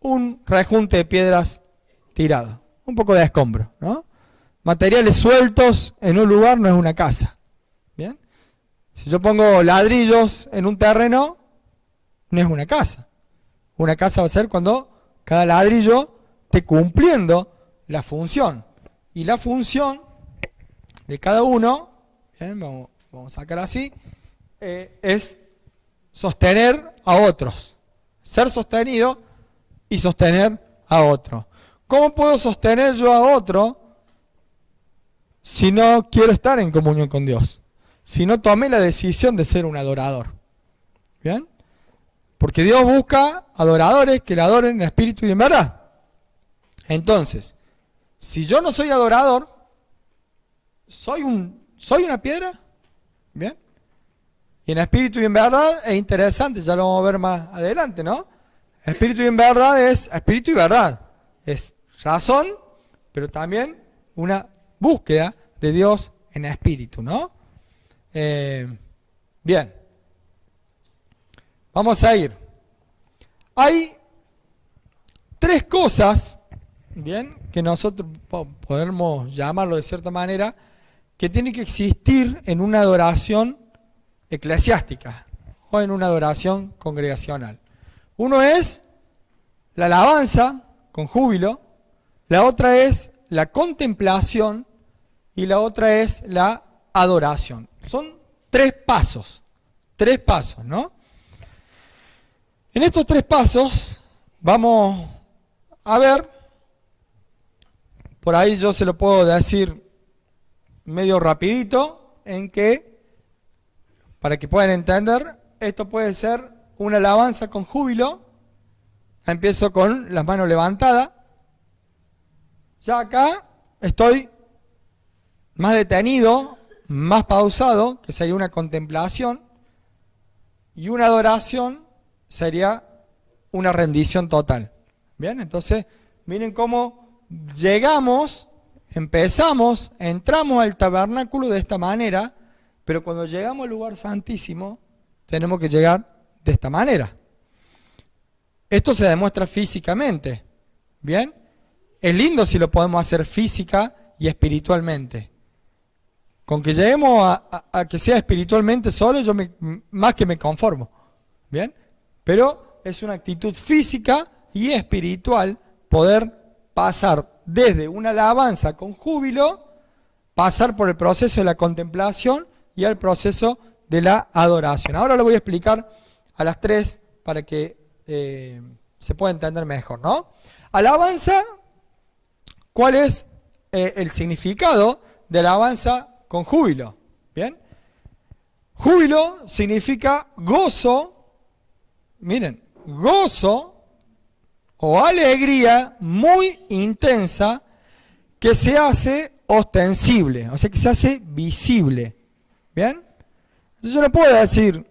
un rejunte de piedras tirado, un poco de escombro, ¿no? Materiales sueltos en un lugar no es una casa, ¿bien? Si yo pongo ladrillos en un terreno, no es una casa. Una casa va a ser cuando cada ladrillo esté cumpliendo la función. Y la función de cada uno, ¿bien? Vamos a sacar así, es sostener a otros. Ser sostenido y sostener a otro. ¿Cómo puedo sostener yo a otro si no quiero estar en comunión con Dios? Si no tomé la decisión de ser un adorador. ¿Bien? Porque Dios busca adoradores que le adoren en espíritu y en verdad. Entonces, si yo no soy adorador, ¿soy una piedra? ¿Bien? Y en espíritu y en verdad es interesante, ya lo vamos a ver más adelante, ¿no? Espíritu y en verdad es espíritu y verdad. Es razón, pero también una búsqueda de Dios en espíritu, ¿no? Bien. Vamos a ir. Hay 3 cosas, bien, que nosotros podemos llamarlo de cierta manera, que tienen que existir en una adoración eclesiástica o en una adoración congregacional. Uno es la alabanza con júbilo, la otra es la contemplación y la otra es la adoración. Son 3 pasos, ¿no? En estos 3 pasos vamos a ver, por ahí yo se lo puedo decir medio rapidito, en que, para que puedan entender, esto puede ser una alabanza con júbilo. Empiezo con las manos levantadas. Ya acá estoy más detenido, más pausado, que sería una contemplación, y una adoración sería una rendición total. Bien, entonces miren cómo llegamos, empezamos, entramos al tabernáculo de esta manera, pero cuando llegamos al lugar santísimo tenemos que llegar de esta manera. Esto se demuestra físicamente, ¿bien? Es lindo si lo podemos hacer física y espiritualmente. Con que lleguemos a que sea espiritualmente solo, yo más que me conformo, ¿bien? Pero es una actitud física y espiritual poder pasar desde una alabanza con júbilo, pasar por el proceso de la contemplación y al proceso de la adoración. Ahora lo voy a explicar a las 3 para que se pueda entender mejor, ¿no? Alabanza, ¿cuál es el significado de alabanza con júbilo? ¿Bien? Júbilo significa gozo, miren, gozo o alegría muy intensa que se hace ostensible, o sea que se hace visible. ¿Bien? Entonces yo no puedo decir,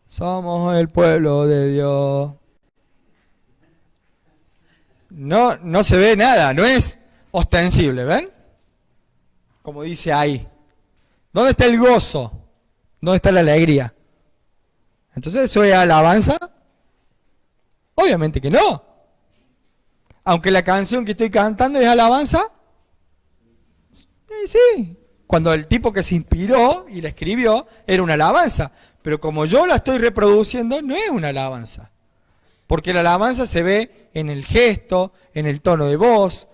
somos el pueblo de Dios. No, no se ve nada, no es ostensible, ¿ven? Como dice ahí. ¿Dónde está el gozo? ¿Dónde está la alegría? Entonces, ¿eso es alabanza? Obviamente que no. Aunque la canción que estoy cantando es alabanza. Sí. Cuando el tipo que se inspiró y la escribió era una alabanza. Pero como yo la estoy reproduciendo, no es una alabanza. Porque la alabanza se ve en el gesto, en el tono de voz,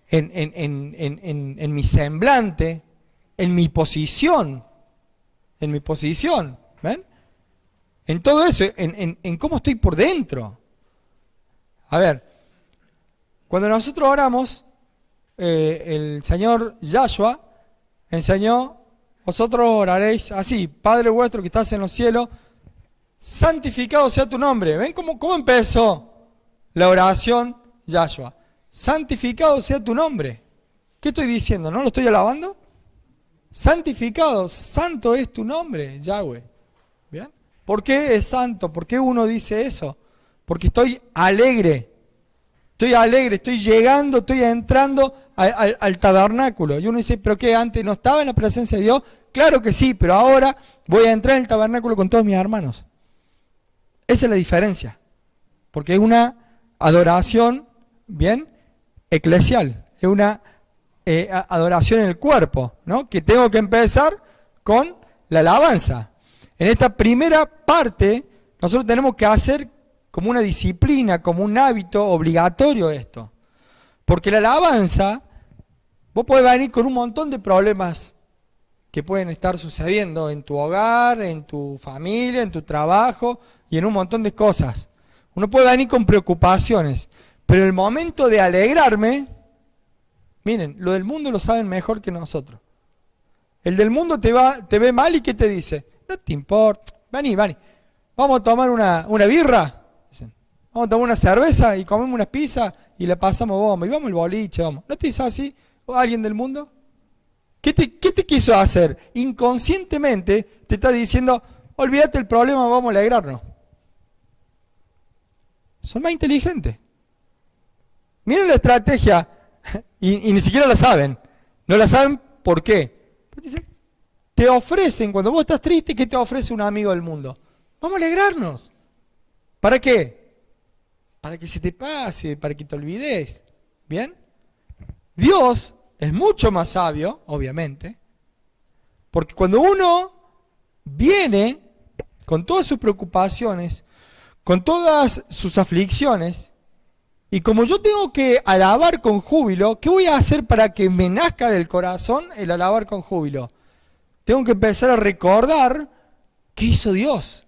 en mi semblante, en mi posición. En mi posición. ¿Ven? En todo eso, en cómo estoy por dentro. A ver, cuando nosotros oramos, el Señor Yahshua enseñó, vosotros oraréis así, Padre vuestro que estás en los cielos, santificado sea tu nombre. ¿Ven cómo empezó la oración Yahshua? Santificado sea tu nombre. ¿Qué estoy diciendo? ¿No lo estoy alabando? Santificado, santo es tu nombre, Yahweh. ¿Bien? ¿Por qué es santo? ¿Por qué uno dice eso? Porque estoy alegre, estoy llegando, estoy entrando al tabernáculo. Y uno dice, ¿pero qué? ¿Antes no estaba en la presencia de Dios? Claro que sí, pero ahora voy a entrar en el tabernáculo con todos mis hermanos. Esa es la diferencia. Porque es una adoración, bien, eclesial. Es una adoración en el cuerpo, ¿no? Que tengo que empezar con la alabanza. En esta primera parte, nosotros tenemos que hacer como una disciplina, como un hábito obligatorio esto. Porque la alabanza, vos podés venir con un montón de problemas que pueden estar sucediendo en tu hogar, en tu familia, en tu trabajo y en un montón de cosas. Uno puede venir con preocupaciones, pero el momento de alegrarme, miren, lo del mundo lo saben mejor que nosotros. El del mundo te ve mal y ¿qué te dice? No te importa, vení, vamos a tomar una birra. Vamos a tomar una cerveza y comemos una pizza y la pasamos bomba. Y vamos al boliche, vamos. ¿No te dice así alguien del mundo? ¿Qué te quiso hacer? Inconscientemente te está diciendo, olvídate el problema, vamos a alegrarnos. Son más inteligentes. Miren la estrategia y ni siquiera la saben. No la saben por qué. Te ofrecen, cuando vos estás triste, ¿qué te ofrece un amigo del mundo? Vamos a alegrarnos. ¿Para qué? Para que se te pase, para que te olvides. ¿Bien? Dios es mucho más sabio, obviamente, porque cuando uno viene con todas sus preocupaciones, con todas sus aflicciones, y como yo tengo que alabar con júbilo, ¿qué voy a hacer para que me nazca del corazón el alabar con júbilo? Tengo que empezar a recordar qué hizo Dios,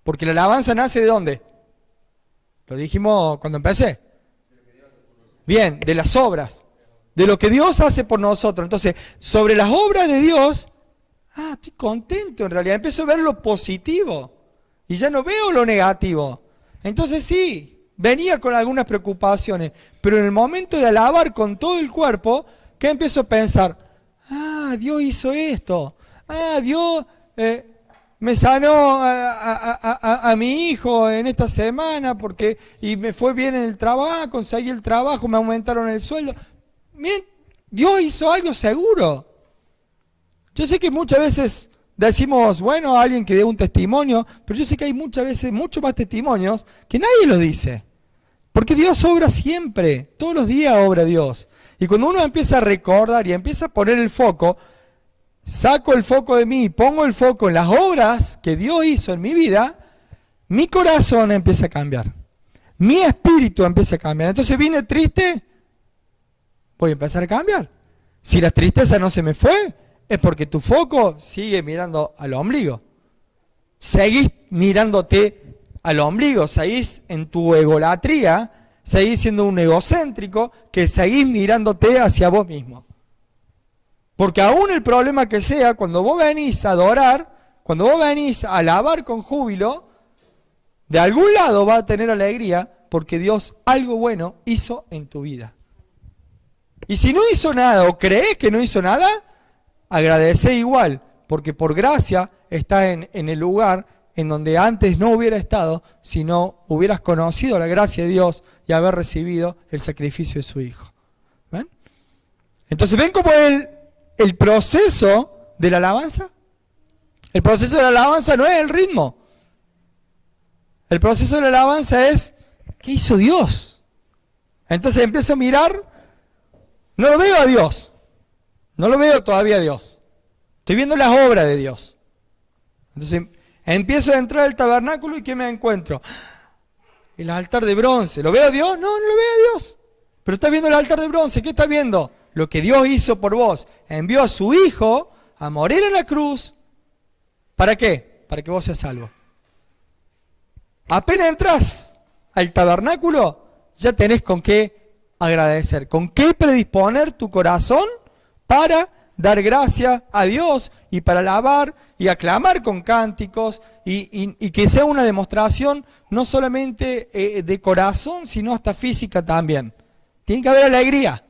porque la alabanza nace ¿de dónde? Lo dijimos cuando empecé. Bien, de las obras. De lo que Dios hace por nosotros. Entonces, sobre las obras de Dios, estoy contento en realidad. Empiezo a ver lo positivo. Y ya no veo lo negativo. Entonces sí, venía con algunas preocupaciones. Pero en el momento de alabar con todo el cuerpo, ¿qué empiezo a pensar? Dios hizo esto. Dios... me sanó a mi hijo en esta semana y me fue bien en el trabajo, conseguí el trabajo, me aumentaron el sueldo. Miren, Dios hizo algo seguro. Yo sé que muchas veces decimos, bueno, alguien que dé un testimonio, pero yo sé que hay muchas veces, muchos más testimonios que nadie los dice. Porque Dios obra siempre, todos los días obra Dios. Y cuando uno empieza a recordar y empieza a poner el foco, saco el foco de mí, pongo el foco en las obras que Dios hizo en mi vida, mi corazón empieza a cambiar. Mi espíritu empieza a cambiar. Entonces vine triste, voy a empezar a cambiar. Si la tristeza no se me fue, es porque tu foco sigue mirando al ombligo. Seguís mirándote al ombligo, seguís en tu egolatría, seguís siendo un egocéntrico, que seguís mirándote hacia vos mismo. Porque aún el problema que sea, cuando vos venís a adorar, cuando vos venís a alabar con júbilo, de algún lado va a tener alegría porque Dios algo bueno hizo en tu vida. Y si no hizo nada o crees que no hizo nada, agradece igual, porque por gracia estás en el lugar en donde antes no hubiera estado si no hubieras conocido la gracia de Dios y haber recibido el sacrificio de su Hijo. ¿Ven? Entonces, ¿ven cómo el proceso de la alabanza? El proceso de la alabanza no es el ritmo. El proceso de la alabanza es, ¿qué hizo Dios? Entonces empiezo a mirar, no lo veo a Dios, no lo veo todavía a Dios. Estoy viendo las obras de Dios. Entonces empiezo a entrar al tabernáculo y ¿qué me encuentro? El altar de bronce. ¿Lo veo a Dios? No, no lo veo a Dios. Pero estás viendo el altar de bronce. ¿Qué estás viendo? Lo que Dios hizo por vos. Envió a su Hijo a morir en la cruz. ¿Para qué? Para que vos seas salvo. Apenas entras al tabernáculo, ya tenés con qué agradecer, con qué predisponer tu corazón para dar gracias a Dios y para alabar y aclamar con cánticos y que sea una demostración no solamente de corazón, sino hasta física también. Tiene que haber alegría.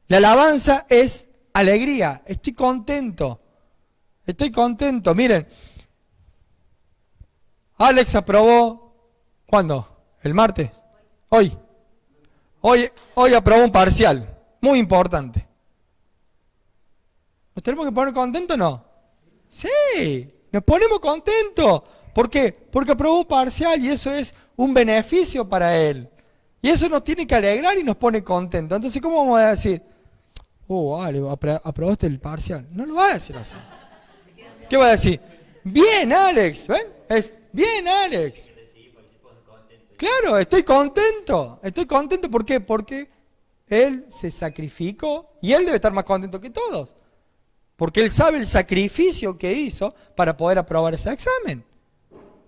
La alabanza es alegría. Estoy contento. Estoy contento. Miren, Alex aprobó, ¿cuándo? ¿El martes? Hoy aprobó un parcial, muy importante. ¿Nos tenemos que poner contentos o no? Sí, nos ponemos contentos. ¿Por qué? Porque aprobó un parcial y eso es un beneficio para él. Y eso nos tiene que alegrar y nos pone contentos. Entonces, ¿cómo vamos a decir? Ale, aprobaste el parcial. No lo va a decir así. ¿Qué va a decir? Bien, Alex. ¿Ven? Es bien, Alex. Claro, estoy contento. Estoy contento, ¿por qué? Porque él se sacrificó y él debe estar más contento que todos. Porque él sabe el sacrificio que hizo para poder aprobar ese examen.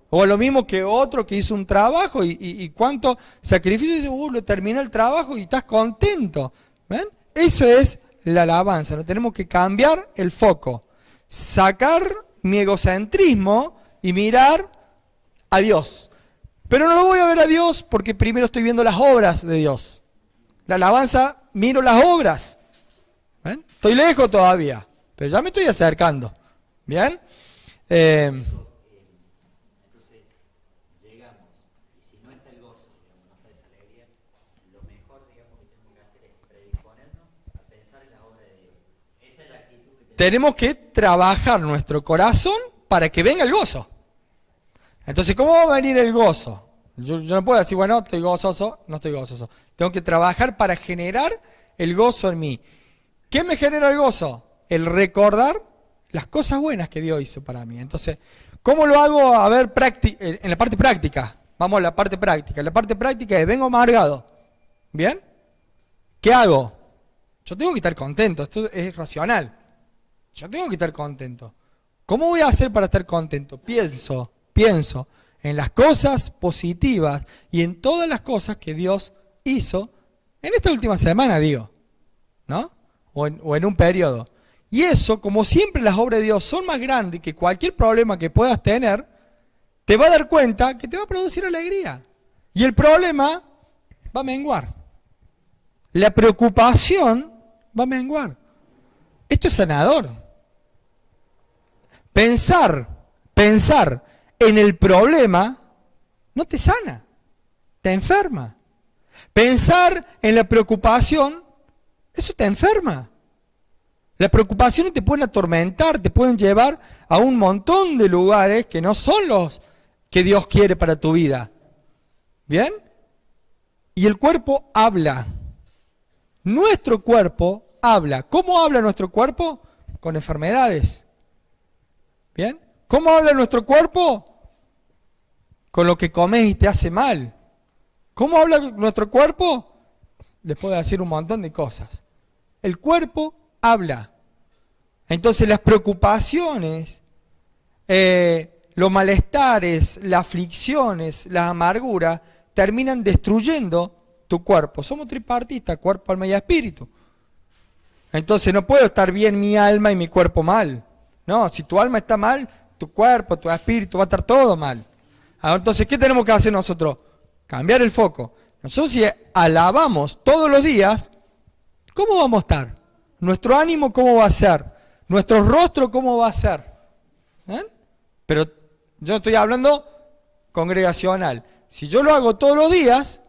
O lo mismo que otro que hizo un trabajo y cuánto sacrificio, y lo terminó el trabajo y estás contento. ¿Ven? Eso es la alabanza. No tenemos que cambiar el foco. Sacar mi egocentrismo y mirar a Dios. Pero no lo voy a ver a Dios porque primero estoy viendo las obras de Dios. La alabanza, miro las obras. ¿Ven? Estoy lejos todavía, pero ya me estoy acercando. ¿Bien? Entonces, llegamos, y si no está el gozo, digamos, no está esa alegría, lo mejor, digamos, que tenemos que hacer es predisponernos a pensar en la obra de Dios. Esa es la actitud que tenemos que trabajar nuestro corazón para que venga el gozo. Entonces, ¿cómo va a venir el gozo? Yo no puedo decir, bueno, estoy gozoso, no estoy gozoso. Tengo que trabajar para generar el gozo en mí. ¿Qué me genera el gozo? El recordar las cosas buenas que Dios hizo para mí. Entonces, ¿cómo lo hago? A ver, en la parte práctica. Vamos a la parte práctica. La parte práctica es, vengo amargado. ¿Bien? ¿Qué hago? Yo tengo que estar contento, esto es racional. Yo tengo que estar contento. ¿Cómo voy a hacer para estar contento? Pienso en las cosas positivas y en todas las cosas que Dios hizo en esta última semana, digo, ¿no? O en un periodo. Y eso, como siempre las obras de Dios son más grandes que cualquier problema que puedas tener, te va a dar cuenta que te va a producir alegría. Y el problema va a menguar. La preocupación va a menguar. Esto es sanador. Pensar en el problema no te sana, te enferma. Pensar en la preocupación, eso te enferma. Las preocupaciones te pueden atormentar, te pueden llevar a un montón de lugares que no son los que Dios quiere para tu vida. ¿Bien? Y el cuerpo habla. Nuestro cuerpo habla. ¿Cómo habla nuestro cuerpo? Con enfermedades. ¿Bien? ¿Cómo habla nuestro cuerpo? Con lo que comes y te hace mal. ¿Cómo habla nuestro cuerpo? Les puedo decir un montón de cosas. El cuerpo habla. Entonces las preocupaciones, los malestares, las aflicciones, las amarguras, terminan destruyendo tu cuerpo. Somos tripartistas, cuerpo, alma y espíritu. Entonces no puedo estar bien mi alma y mi cuerpo mal. No, si tu alma está mal, tu cuerpo, tu espíritu va a estar todo mal. Entonces, ¿qué tenemos que hacer nosotros? Cambiar el foco. Nosotros si alabamos todos los días, ¿cómo vamos a estar? Nuestro ánimo, ¿cómo va a ser? Nuestro rostro, ¿cómo va a ser? Pero yo no estoy hablando congregacional. Si yo lo hago todos los días,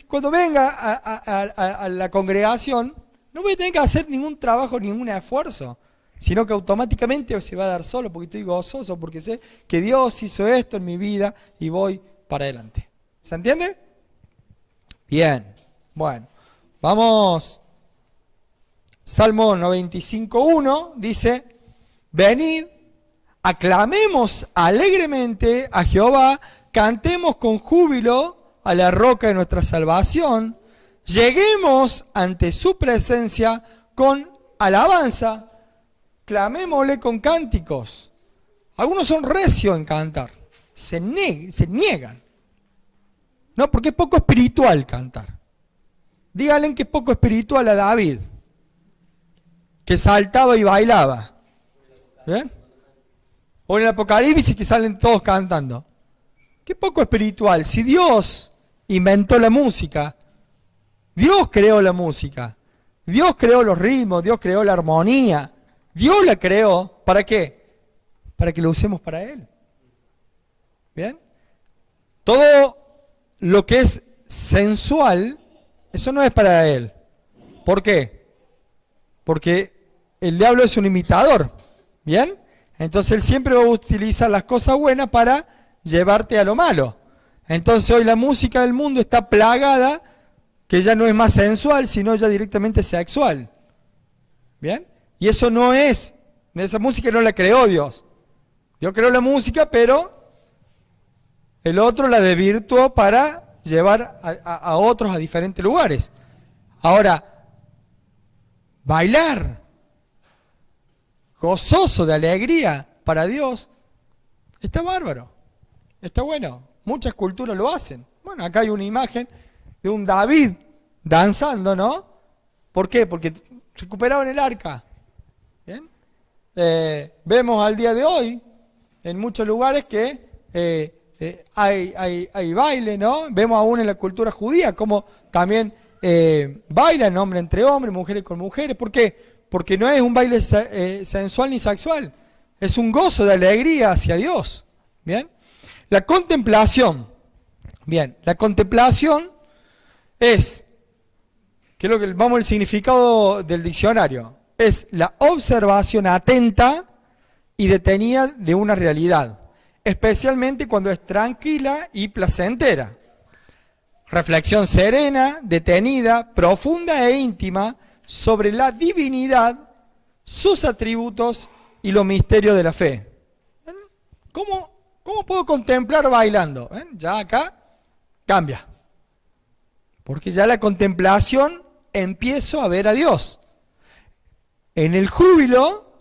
cuando venga a la congregación, no voy a tener que hacer ningún trabajo, ningún esfuerzo, sino que automáticamente se va a dar solo, porque estoy gozoso, porque sé que Dios hizo esto en mi vida y voy para adelante. ¿Se entiende? Bien, bueno, vamos. Salmo 95:1 dice, venid, aclamemos alegremente a Jehová, cantemos con júbilo a la roca de nuestra salvación, lleguemos ante su presencia con alabanza, clamémosle con cánticos. Algunos son recios en cantar, se niegan. No, porque es poco espiritual cantar. Díganle que es poco espiritual a David, que saltaba y bailaba. ¿Bien? O en el Apocalipsis que salen todos cantando. Qué poco espiritual. Si Dios inventó la música, Dios creó la música, Dios creó los ritmos, Dios creó la armonía, Dios la creó, ¿para qué? Para que lo usemos para Él. ¿Bien? Todo lo que es sensual, eso no es para Él. ¿Por qué? Porque el diablo es un imitador. ¿Bien? Entonces él siempre va a utilizar las cosas buenas para llevarte a lo malo. Entonces hoy la música del mundo está plagada, que ya no es más sensual, sino ya directamente sexual. ¿Bien? Y eso no es, esa música no la creó Dios. Dios creó la música, pero el otro la desvirtuó para llevar a otros a diferentes lugares. Ahora, bailar, gozoso de alegría para Dios, está bárbaro, está bueno. Muchas culturas lo hacen. Bueno, acá hay una imagen de un David danzando, ¿no? ¿Por qué? Porque recuperaron el arca. ¿Bien? Vemos al día de hoy en muchos lugares que hay baile, ¿no? Vemos aún en la cultura judía como también bailan hombre entre hombres, mujeres con mujeres. ¿Por qué? Porque no es un baile sensual ni sexual, es un gozo de alegría hacia Dios. ¿Bien? La contemplación. Bien, la contemplación es, que es lo que vamos al significado del diccionario, es la observación atenta y detenida de una realidad, especialmente cuando es tranquila y placentera. Reflexión serena, detenida, profunda e íntima sobre la divinidad, sus atributos y los misterios de la fe. ¿Cómo puedo contemplar bailando? Ya acá cambia. Porque ya la contemplación empiezo a ver a Dios. En el júbilo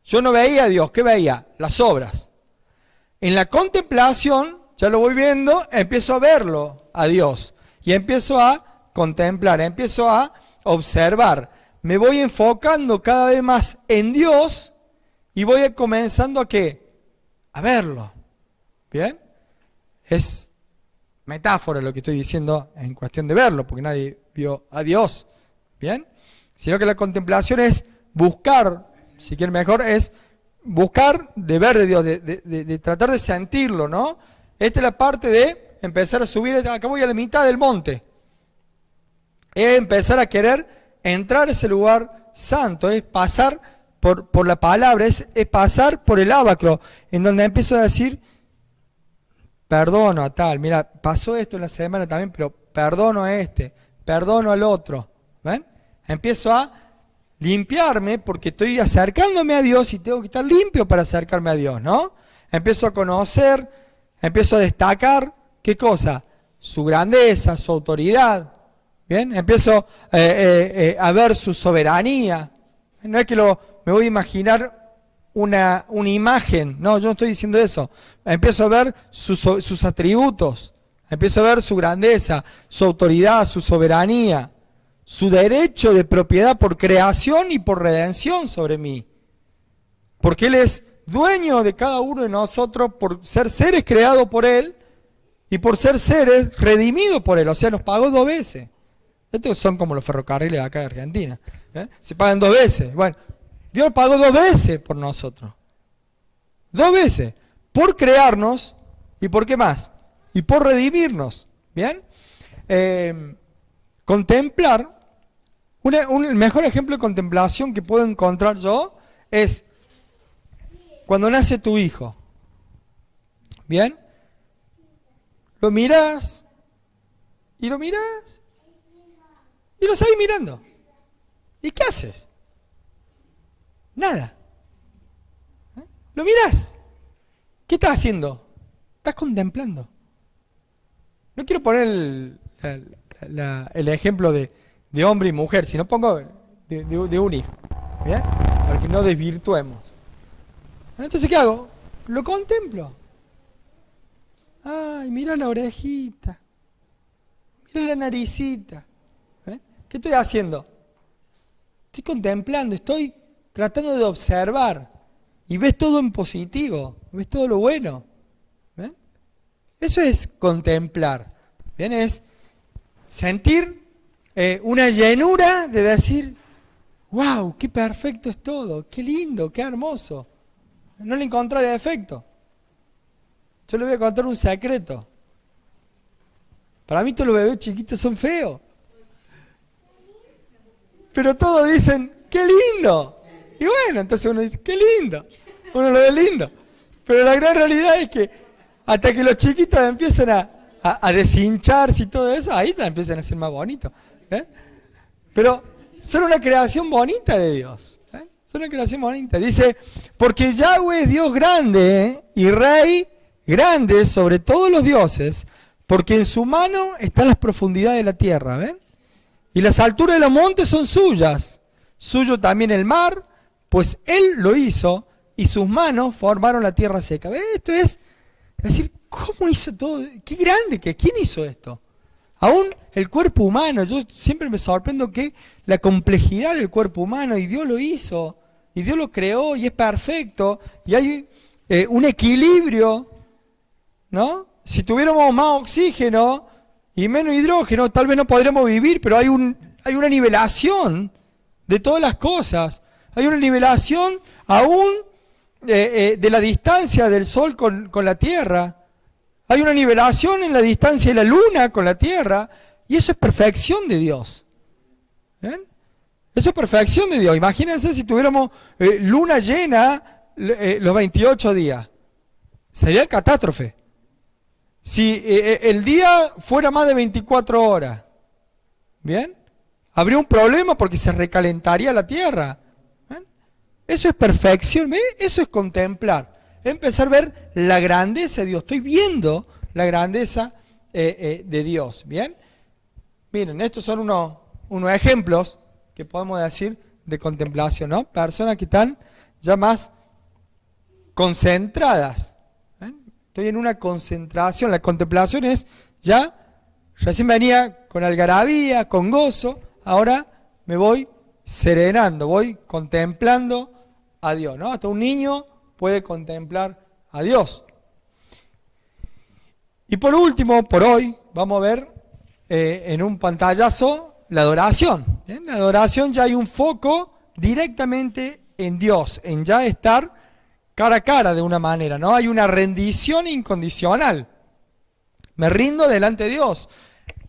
yo no veía a Dios, ¿qué veía? Las obras. En la contemplación, ya lo voy viendo, empiezo a verlo a Dios. Y empiezo a contemplar, empiezo a observar. Me voy enfocando cada vez más en Dios y voy comenzando a ¿qué? A verlo. ¿Bien? Es metáfora lo que estoy diciendo en cuestión de verlo, porque nadie vio a Dios. ¿Bien? Sino que la contemplación es buscar, si quieren mejor, es buscar de ver de Dios, de tratar de sentirlo, ¿no? Esta es la parte de empezar a subir, acá voy a la mitad del monte. Es empezar a querer entrar a ese lugar santo, es pasar por la palabra, es pasar por el ábacro, en donde empiezo a decir, perdono a tal, mira, pasó esto en la semana también, pero perdono a este, perdono al otro. ¿Ven? Empiezo a limpiarme porque estoy acercándome a Dios y tengo que estar limpio para acercarme a Dios, ¿no? Empiezo a conocer, empiezo a destacar, ¿qué cosa? Su grandeza, su autoridad. ¿Bien? Empiezo a ver su soberanía. No es que me voy a imaginar una imagen, no, yo no estoy diciendo eso. Empiezo a ver sus atributos, empiezo a ver su grandeza, su autoridad, su soberanía, su derecho de propiedad por creación y por redención sobre mí. Porque Él es dueño de cada uno de nosotros por ser seres creados por Él y por ser seres redimidos por Él. O sea, nos pagó 2 veces. Estos son como los ferrocarriles de acá de Argentina. Se pagan 2 veces. Bueno, Dios pagó 2 veces por nosotros. 2 veces. Por crearnos y por qué más. Y por redimirnos. ¿Bien? Contemplar. El mejor ejemplo de contemplación que puedo encontrar yo es cuando nace tu hijo. ¿Bien? Lo mirás. Y lo mirás. Y lo seguís mirando. ¿Y qué haces? Nada. Lo mirás. ¿Qué estás haciendo? Estás contemplando. No quiero poner el ejemplo de hombre y mujer, sino pongo de un hijo. ¿Bien? Para que no desvirtuemos. Entonces, ¿qué hago? Lo contemplo. Ay, mira la orejita. Mira la naricita. ¿Qué estoy haciendo? Estoy contemplando, estoy tratando de observar. Y ves todo en positivo, ves todo lo bueno. ¿Ven? Eso es contemplar. ¿Bien? Es sentir una llenura de decir, wow, qué perfecto es todo, qué lindo, qué hermoso. No le encontré defecto. Yo le voy a contar un secreto. Para mí todos los bebés chiquitos son feos. Pero todos dicen, ¡qué lindo! Y bueno, entonces uno dice, ¡qué lindo! Uno lo ve lindo. Pero la gran realidad es que hasta que los chiquitos empiezan a deshincharse y todo eso, ahí empiezan a ser más bonitos. Pero son una creación bonita de Dios. Son una creación bonita. Dice, porque Yahweh es Dios grande y Rey grande sobre todos los dioses, porque en su mano están las profundidades de la tierra, ¿ven? Y las alturas de los montes son suyas, suyo también el mar, pues Él lo hizo y sus manos formaron la tierra seca. ¿Ves? Esto es decir, ¿cómo hizo todo? ¡Qué grande! ¿Quién hizo esto? Aún el cuerpo humano, yo siempre me sorprendo que la complejidad del cuerpo humano, y Dios lo hizo, y Dios lo creó, y es perfecto, y hay un equilibrio, ¿no? Si tuviéramos más oxígeno y menos hidrógeno, tal vez no podríamos vivir, pero hay una nivelación de todas las cosas. Hay una nivelación aún de la distancia del Sol con la Tierra. Hay una nivelación en la distancia de la Luna con la Tierra. Y eso es perfección de Dios. ¿Ven? Eso es perfección de Dios. Imagínense si tuviéramos luna llena los 28 días. Sería catástrofe. Si el día fuera más de 24 horas, ¿bien? Habría un problema porque se recalentaría la tierra. ¿Ven? Eso es perfección, ¿ven? Eso es contemplar. Empezar a ver la grandeza de Dios. Estoy viendo la grandeza de Dios, ¿bien? Miren, estos son unos ejemplos que podemos decir de contemplación, ¿no? Personas que están ya más concentradas. Estoy en una concentración. La contemplación es ya, recién venía con algarabía, con gozo, ahora me voy serenando, voy contemplando a Dios, ¿no? Hasta un niño puede contemplar a Dios. Y por último, por hoy, vamos a ver en un pantallazo la adoración. En la adoración ya hay un foco directamente en Dios, en ya estar cara a cara de una manera, ¿no? Hay una rendición incondicional. Me rindo delante de Dios.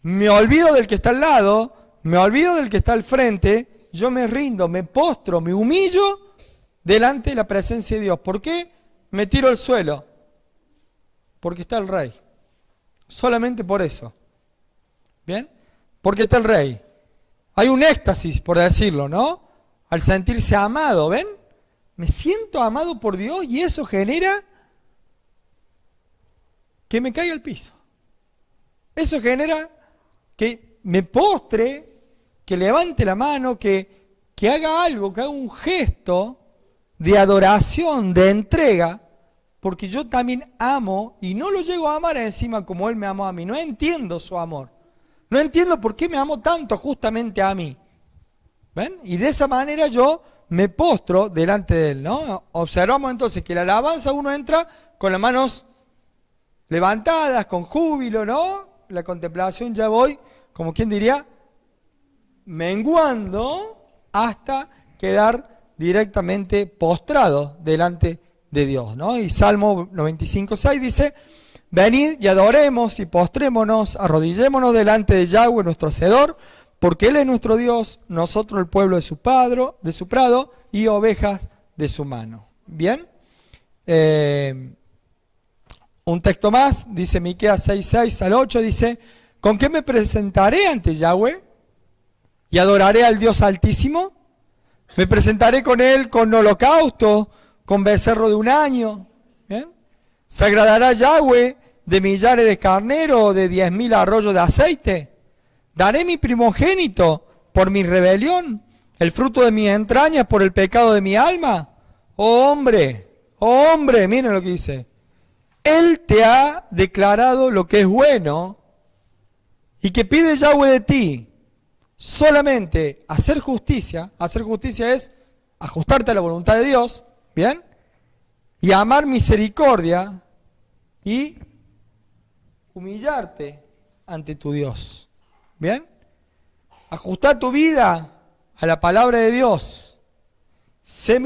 Me olvido del que está al lado, me olvido del que está al frente, yo me rindo, me postro, me humillo delante de la presencia de Dios. ¿Por qué me tiro al suelo? Porque está el Rey. Solamente por eso. ¿Bien? Porque está el Rey. Hay un éxtasis, por decirlo, ¿no? Al sentirse amado, ¿ven? Me siento amado por Dios y eso genera que me caiga al piso. Eso genera que me postre, que levante la mano, que haga algo, que haga un gesto de adoración, de entrega, porque yo también amo y no lo llego a amar encima como Él me amó a mí. No entiendo su amor. No entiendo por qué me amó tanto justamente a mí. ¿Ven? Y de esa manera yo me postro delante de Él, ¿no? Observamos entonces que la alabanza uno entra con las manos levantadas, con júbilo, ¿no? La contemplación ya voy, como quien diría, menguando hasta quedar directamente postrado delante de Dios, ¿no? Y Salmo 95:6 dice: venid y adoremos y postrémonos, arrodillémonos delante de Yahweh nuestro Hacedor, porque Él es nuestro Dios, nosotros el pueblo de su prado y ovejas de su mano. Bien, un texto más, dice Miqueas 6:6 al 8, dice: ¿con qué me presentaré ante Yahweh? ¿Y adoraré al Dios Altísimo? ¿Me presentaré con Él con holocausto, con becerro de un año? ¿Bien? ¿Se agradará Yahweh de millares de carnero o de 10.000 arroyos de aceite? ¿Daré mi primogénito por mi rebelión, el fruto de mis entrañas por el pecado de mi alma? Oh hombre, miren lo que dice. Él te ha declarado lo que es bueno y que pide Yahweh de ti solamente hacer justicia. Hacer justicia es ajustarte a la voluntad de Dios, ¿bien? Y amar misericordia y humillarte ante tu Dios, ¿bien? Ajustar tu vida a la palabra de Dios. Sé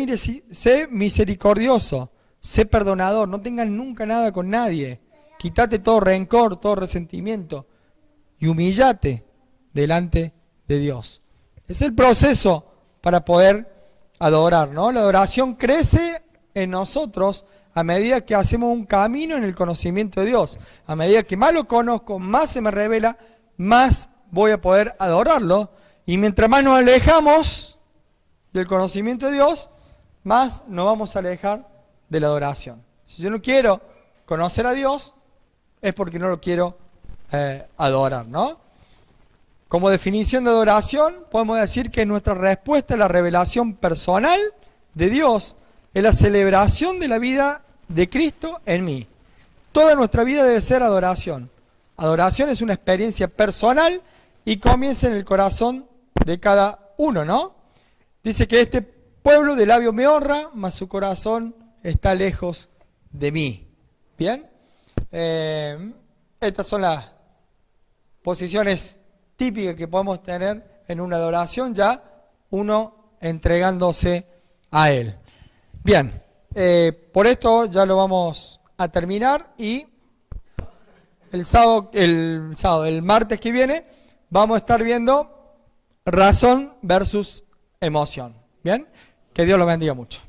misericordioso, sé perdonador, no tengas nunca nada con nadie. Quítate todo rencor, todo resentimiento y humíllate delante de Dios. Es el proceso para poder adorar, ¿no? La adoración crece en nosotros a medida que hacemos un camino en el conocimiento de Dios. A medida que más lo conozco, más se me revela, más voy a poder adorarlo. Y mientras más nos alejamos del conocimiento de Dios, más nos vamos a alejar de la adoración. Si yo no quiero conocer a Dios, es porque no lo quiero adorar, ¿no? Como definición de adoración, podemos decir que nuestra respuesta a la revelación personal de Dios es la celebración de la vida de Cristo en mí. Toda nuestra vida debe ser adoración. Adoración es una experiencia personal y comienza en el corazón de cada uno, ¿no? Dice que este pueblo de labios me honra, mas su corazón está lejos de mí. ¿Bien? Estas son las posiciones típicas que podemos tener en una adoración, ya uno entregándose a Él. Bien, por esto ya lo vamos a terminar y el martes que viene vamos a estar viendo razón versus emoción. Bien, que Dios lo bendiga mucho.